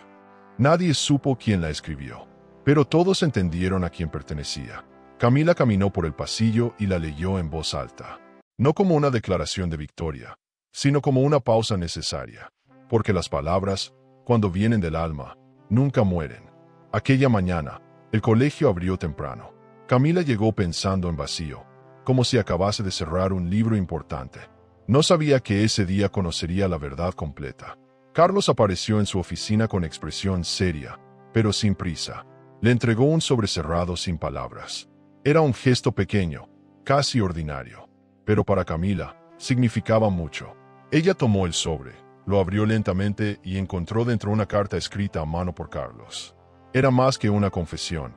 Nadie supo quién la escribió, pero todos entendieron a quién pertenecía. Camila caminó por el pasillo y la leyó en voz alta. No como una declaración de victoria, sino como una pausa necesaria. Porque las palabras, cuando vienen del alma, nunca mueren. Aquella mañana, el colegio abrió temprano. Camila llegó pensando en vacío, como si acabase de cerrar un libro importante. No sabía que ese día conocería la verdad completa. Carlos apareció en su oficina con expresión seria, pero sin prisa. Le entregó un sobre cerrado sin palabras. Era un gesto pequeño, casi ordinario, pero para Camila significaba mucho. Ella tomó el sobre, lo abrió lentamente y encontró dentro una carta escrita a mano por Carlos. Era más que una confesión.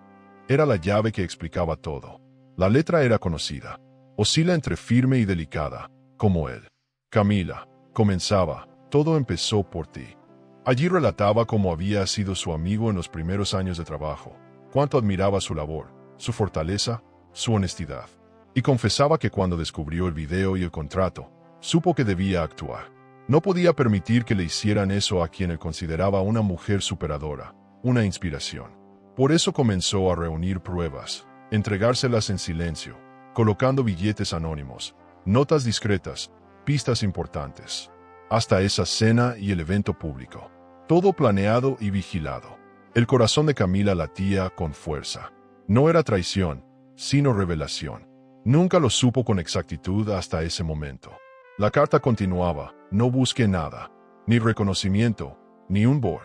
Era la llave que explicaba todo. La letra era conocida. Oscila entre firme y delicada, como él. Camila, comenzaba, todo empezó por ti. Allí relataba cómo había sido su amigo en los primeros años de trabajo, cuánto admiraba su labor, su fortaleza, su honestidad. Y confesaba que cuando descubrió el video y el contrato, supo que debía actuar. No podía permitir que le hicieran eso a quien él consideraba una mujer superadora, una inspiración. Por eso comenzó a reunir pruebas, entregárselas en silencio, colocando billetes anónimos, notas discretas, pistas importantes. Hasta esa cena y el evento público. Todo planeado y vigilado. El corazón de Camila latía con fuerza. No era traición, sino revelación. Nunca lo supo con exactitud hasta ese momento. La carta continuaba, no busque nada, ni reconocimiento, ni un bor.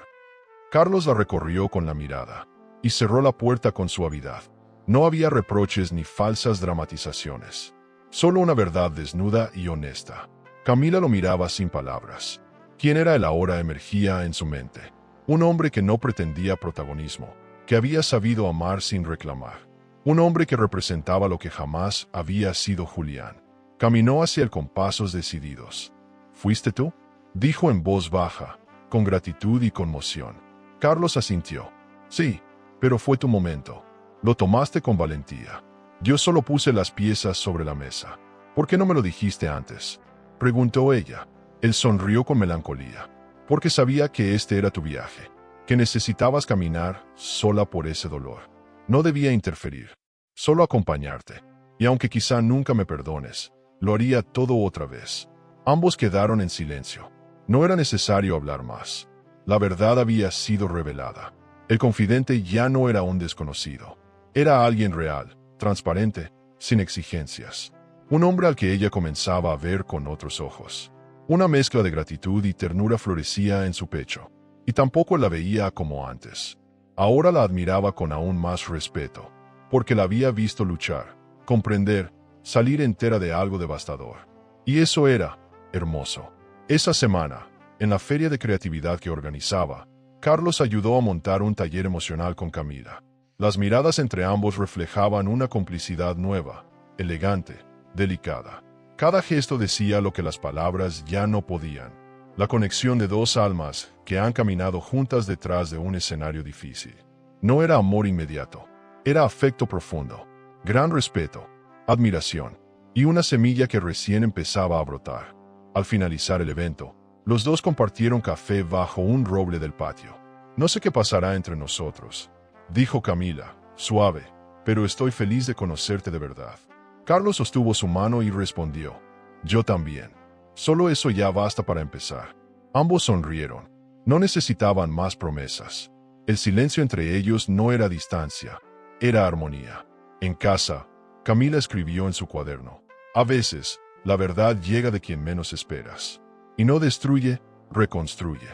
Carlos la recorrió con la mirada, y cerró la puerta con suavidad. No había reproches ni falsas dramatizaciones. Solo una verdad desnuda y honesta. Camila lo miraba sin palabras. ¿Quién era él ahora emergía en su mente? Un hombre que no pretendía protagonismo, que había sabido amar sin reclamar. Un hombre que representaba lo que jamás había sido Julián. Caminó hacia él con pasos decididos. ¿Fuiste tú?, dijo en voz baja, con gratitud y conmoción. Carlos asintió. Sí, pero fue tu momento. Lo tomaste con valentía. Yo solo puse las piezas sobre la mesa. ¿Por qué no me lo dijiste antes?, preguntó ella. Él sonrió con melancolía. Porque sabía que este era tu viaje, que necesitabas caminar sola por ese dolor. No debía interferir, solo acompañarte. Y aunque quizá nunca me perdones, lo haría todo otra vez. Ambos quedaron en silencio. No era necesario hablar más. La verdad había sido revelada. El confidente ya no era un desconocido. Era alguien real, transparente, sin exigencias. Un hombre al que ella comenzaba a ver con otros ojos. Una mezcla de gratitud y ternura florecía en su pecho. Y tampoco la veía como antes. Ahora la admiraba con aún más respeto, porque la había visto luchar, comprender, salir entera de algo devastador. Y eso era hermoso. Esa semana, en la feria de creatividad que organizaba, Carlos ayudó a montar un taller emocional con Camila. Las miradas entre ambos reflejaban una complicidad nueva, elegante, delicada. Cada gesto decía lo que las palabras ya no podían. La conexión de dos almas que han caminado juntas detrás de un escenario difícil. No era amor inmediato, era afecto profundo, gran respeto, admiración, y una semilla que recién empezaba a brotar. Al finalizar el evento, los dos compartieron café bajo un roble del patio. No sé qué pasará entre nosotros, dijo Camila, suave, pero estoy feliz de conocerte de verdad. Carlos sostuvo su mano y respondió, yo también. Solo eso ya basta para empezar. Ambos sonrieron. No necesitaban más promesas. El silencio entre ellos no era distancia, era armonía. En casa, Camila escribió en su cuaderno, a veces, la verdad llega de quien menos esperas. Y no destruye, reconstruye.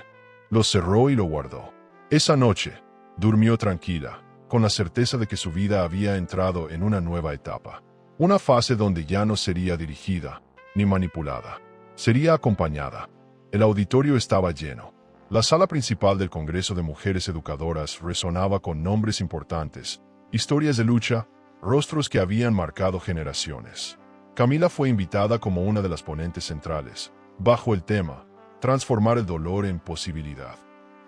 Lo cerró y lo guardó. Esa noche, durmió tranquila, con la certeza de que su vida había entrado en una nueva etapa. Una fase donde ya no sería dirigida, ni manipulada. Sería acompañada. El auditorio estaba lleno. La sala principal del Congreso de Mujeres Educadoras resonaba con nombres importantes, historias de lucha, rostros que habían marcado generaciones. Camila fue invitada como una de las ponentes centrales, bajo el tema, transformar el dolor en posibilidad.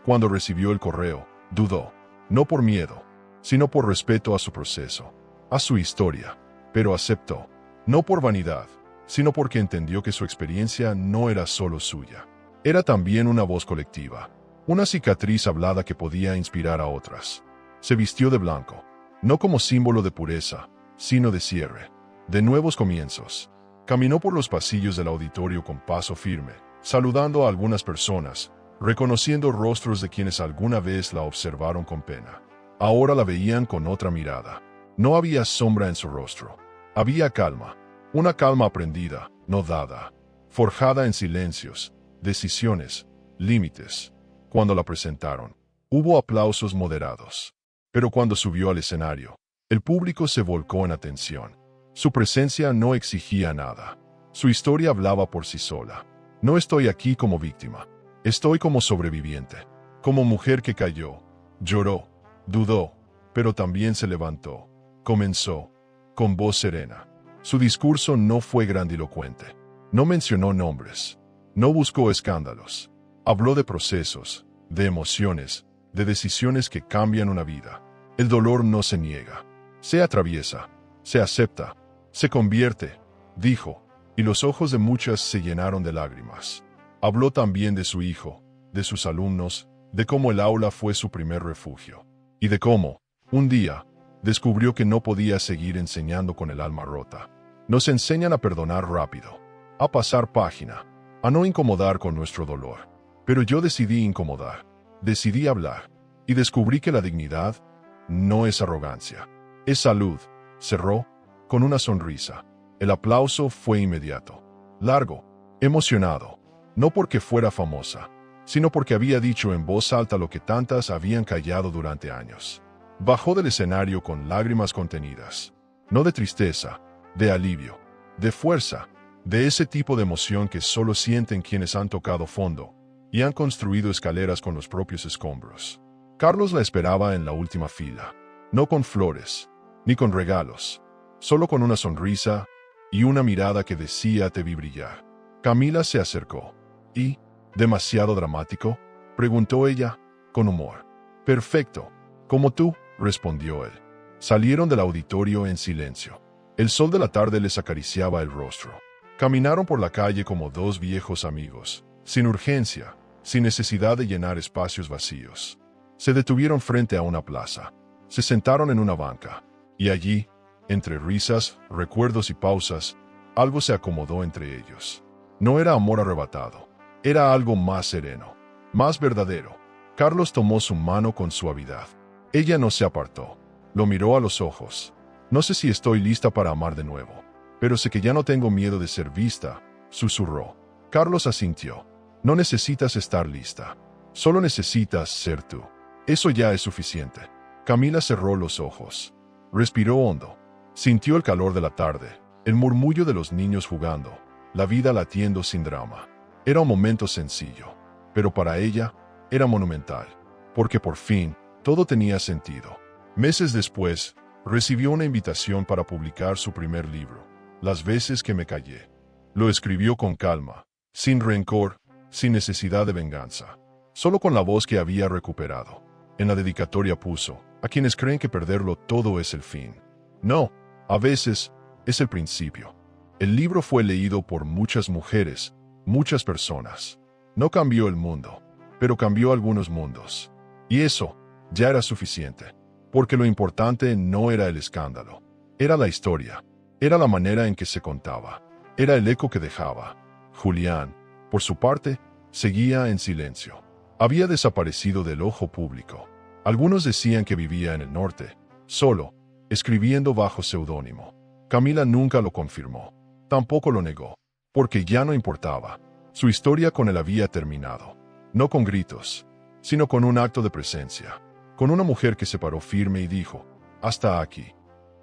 Cuando recibió el correo, dudó, no por miedo, sino por respeto a su proceso, a su historia, pero aceptó, no por vanidad, sino porque entendió que su experiencia no era solo suya. Era también una voz colectiva, una cicatriz hablada que podía inspirar a otras. Se vistió de blanco, no como símbolo de pureza, sino de cierre, de nuevos comienzos. Caminó por los pasillos del auditorio con paso firme, saludando a algunas personas, reconociendo rostros de quienes alguna vez la observaron con pena. Ahora la veían con otra mirada. No había sombra en su rostro. Había calma, una calma aprendida, no dada, forjada en silencios, decisiones, límites. Cuando la presentaron, Hubo aplausos moderados. Pero cuando subió al escenario, el público se volcó en atención. Su presencia no exigía nada. Su historia hablaba por sí sola. No estoy aquí como víctima. Estoy como sobreviviente. Como mujer que cayó, lloró, dudó, pero también se levantó. Comenzó, con voz serena. Su discurso no fue grandilocuente. No mencionó nombres. No buscó escándalos. Habló de procesos, de emociones, de decisiones que cambian una vida. El dolor no se niega. Se atraviesa, se acepta, se convierte, dijo, y los ojos de muchas se llenaron de lágrimas. Habló también de su hijo, de sus alumnos, de cómo el aula fue su primer refugio, y de cómo, un día, descubrió que no podía seguir enseñando con el alma rota. Nos enseñan a perdonar rápido, a pasar página, a no incomodar con nuestro dolor. Pero yo decidí incomodar, decidí hablar, y descubrí que la dignidad no es arrogancia, es salud. Cerró, con una sonrisa. El aplauso fue inmediato, largo, emocionado, no porque fuera famosa, sino porque había dicho en voz alta lo que tantas habían callado durante años. Bajó del escenario con lágrimas contenidas, no de tristeza, de alivio, de fuerza, de ese tipo de emoción que solo sienten quienes han tocado fondo y han construido escaleras con los propios escombros. Carlos la esperaba en la última fila, no con flores, ni con regalos, solo con una sonrisa y una mirada que decía te vi brillar. Camila se acercó y, ¿demasiado dramático?, preguntó ella, con humor. Perfecto, como tú, respondió él. Salieron del auditorio en silencio. El sol de la tarde les acariciaba el rostro. Caminaron por la calle como dos viejos amigos, sin urgencia, sin necesidad de llenar espacios vacíos. Se detuvieron frente a una plaza. Se sentaron en una banca, y allí, entre risas, recuerdos y pausas, algo se acomodó entre ellos. No era amor arrebatado, era algo más sereno, más verdadero. Carlos tomó su mano con suavidad. Ella no se apartó, lo miró a los ojos. No sé si estoy lista para amar de nuevo, pero sé que ya no tengo miedo de ser vista, susurró. Carlos asintió. No necesitas estar lista, solo necesitas ser tú. Eso ya es suficiente. Camila cerró los ojos. Respiró hondo. Sintió el calor de la tarde, el murmullo de los niños jugando, la vida latiendo sin drama. Era un momento sencillo, pero para ella era monumental, porque por fin todo tenía sentido. Meses después, recibió una invitación para publicar su primer libro, Las veces que me callé. Lo escribió con calma, sin rencor, sin necesidad de venganza, solo con la voz que había recuperado. En la dedicatoria puso, a quienes creen que perderlo todo es el fin. No, a veces es el principio. El libro fue leído por muchas mujeres, muchas personas. No cambió el mundo, pero cambió algunos mundos. Y eso ya era suficiente, porque lo importante no era el escándalo, era la historia, era la manera en que se contaba, era el eco que dejaba. Julián, por su parte, seguía en silencio. Había desaparecido del ojo público. Algunos decían que vivía en el norte, solo, escribiendo bajo seudónimo. Camila nunca lo confirmó, tampoco lo negó, porque ya no importaba. Su historia con él había terminado, no con gritos, sino con un acto de presencia, con una mujer que se paró firme y dijo, hasta aquí.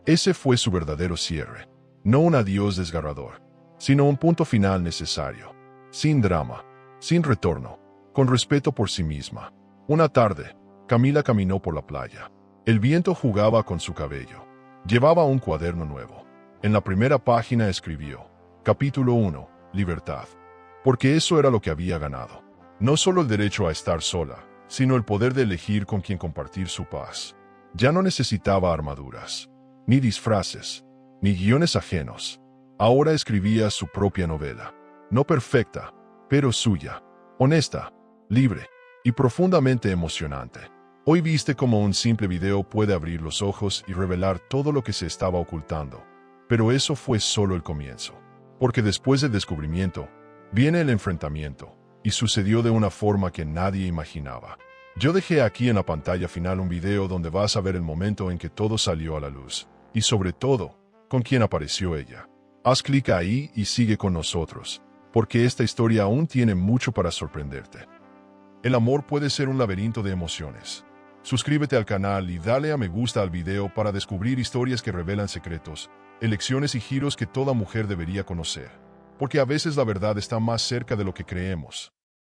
Ese fue su verdadero cierre, no un adiós desgarrador, sino un punto final necesario, sin drama, sin retorno, con respeto por sí misma. Una tarde, Camila caminó por la playa. El viento jugaba con su cabello. Llevaba un cuaderno nuevo. En la primera página escribió, Capítulo 1, Libertad. Porque eso era lo que había ganado. No solo el derecho a estar sola, sino el poder de elegir con quién compartir su paz. Ya no necesitaba armaduras, ni disfraces, ni guiones ajenos. Ahora escribía su propia novela. No perfecta, pero suya. Honesta, libre y profundamente emocionante. Hoy viste cómo un simple video puede abrir los ojos y revelar todo lo que se estaba ocultando. Pero eso fue solo el comienzo. Porque después del descubrimiento, viene el enfrentamiento, y sucedió de una forma que nadie imaginaba. Yo dejé aquí en la pantalla final un video donde vas a ver el momento en que todo salió a la luz, y sobre todo, con quién apareció ella. Haz clic ahí y sigue con nosotros, porque esta historia aún tiene mucho para sorprenderte. El amor puede ser un laberinto de emociones. Suscríbete al canal y dale a me gusta al video para descubrir historias que revelan secretos, elecciones y giros que toda mujer debería conocer. Porque a veces la verdad está más cerca de lo que creemos.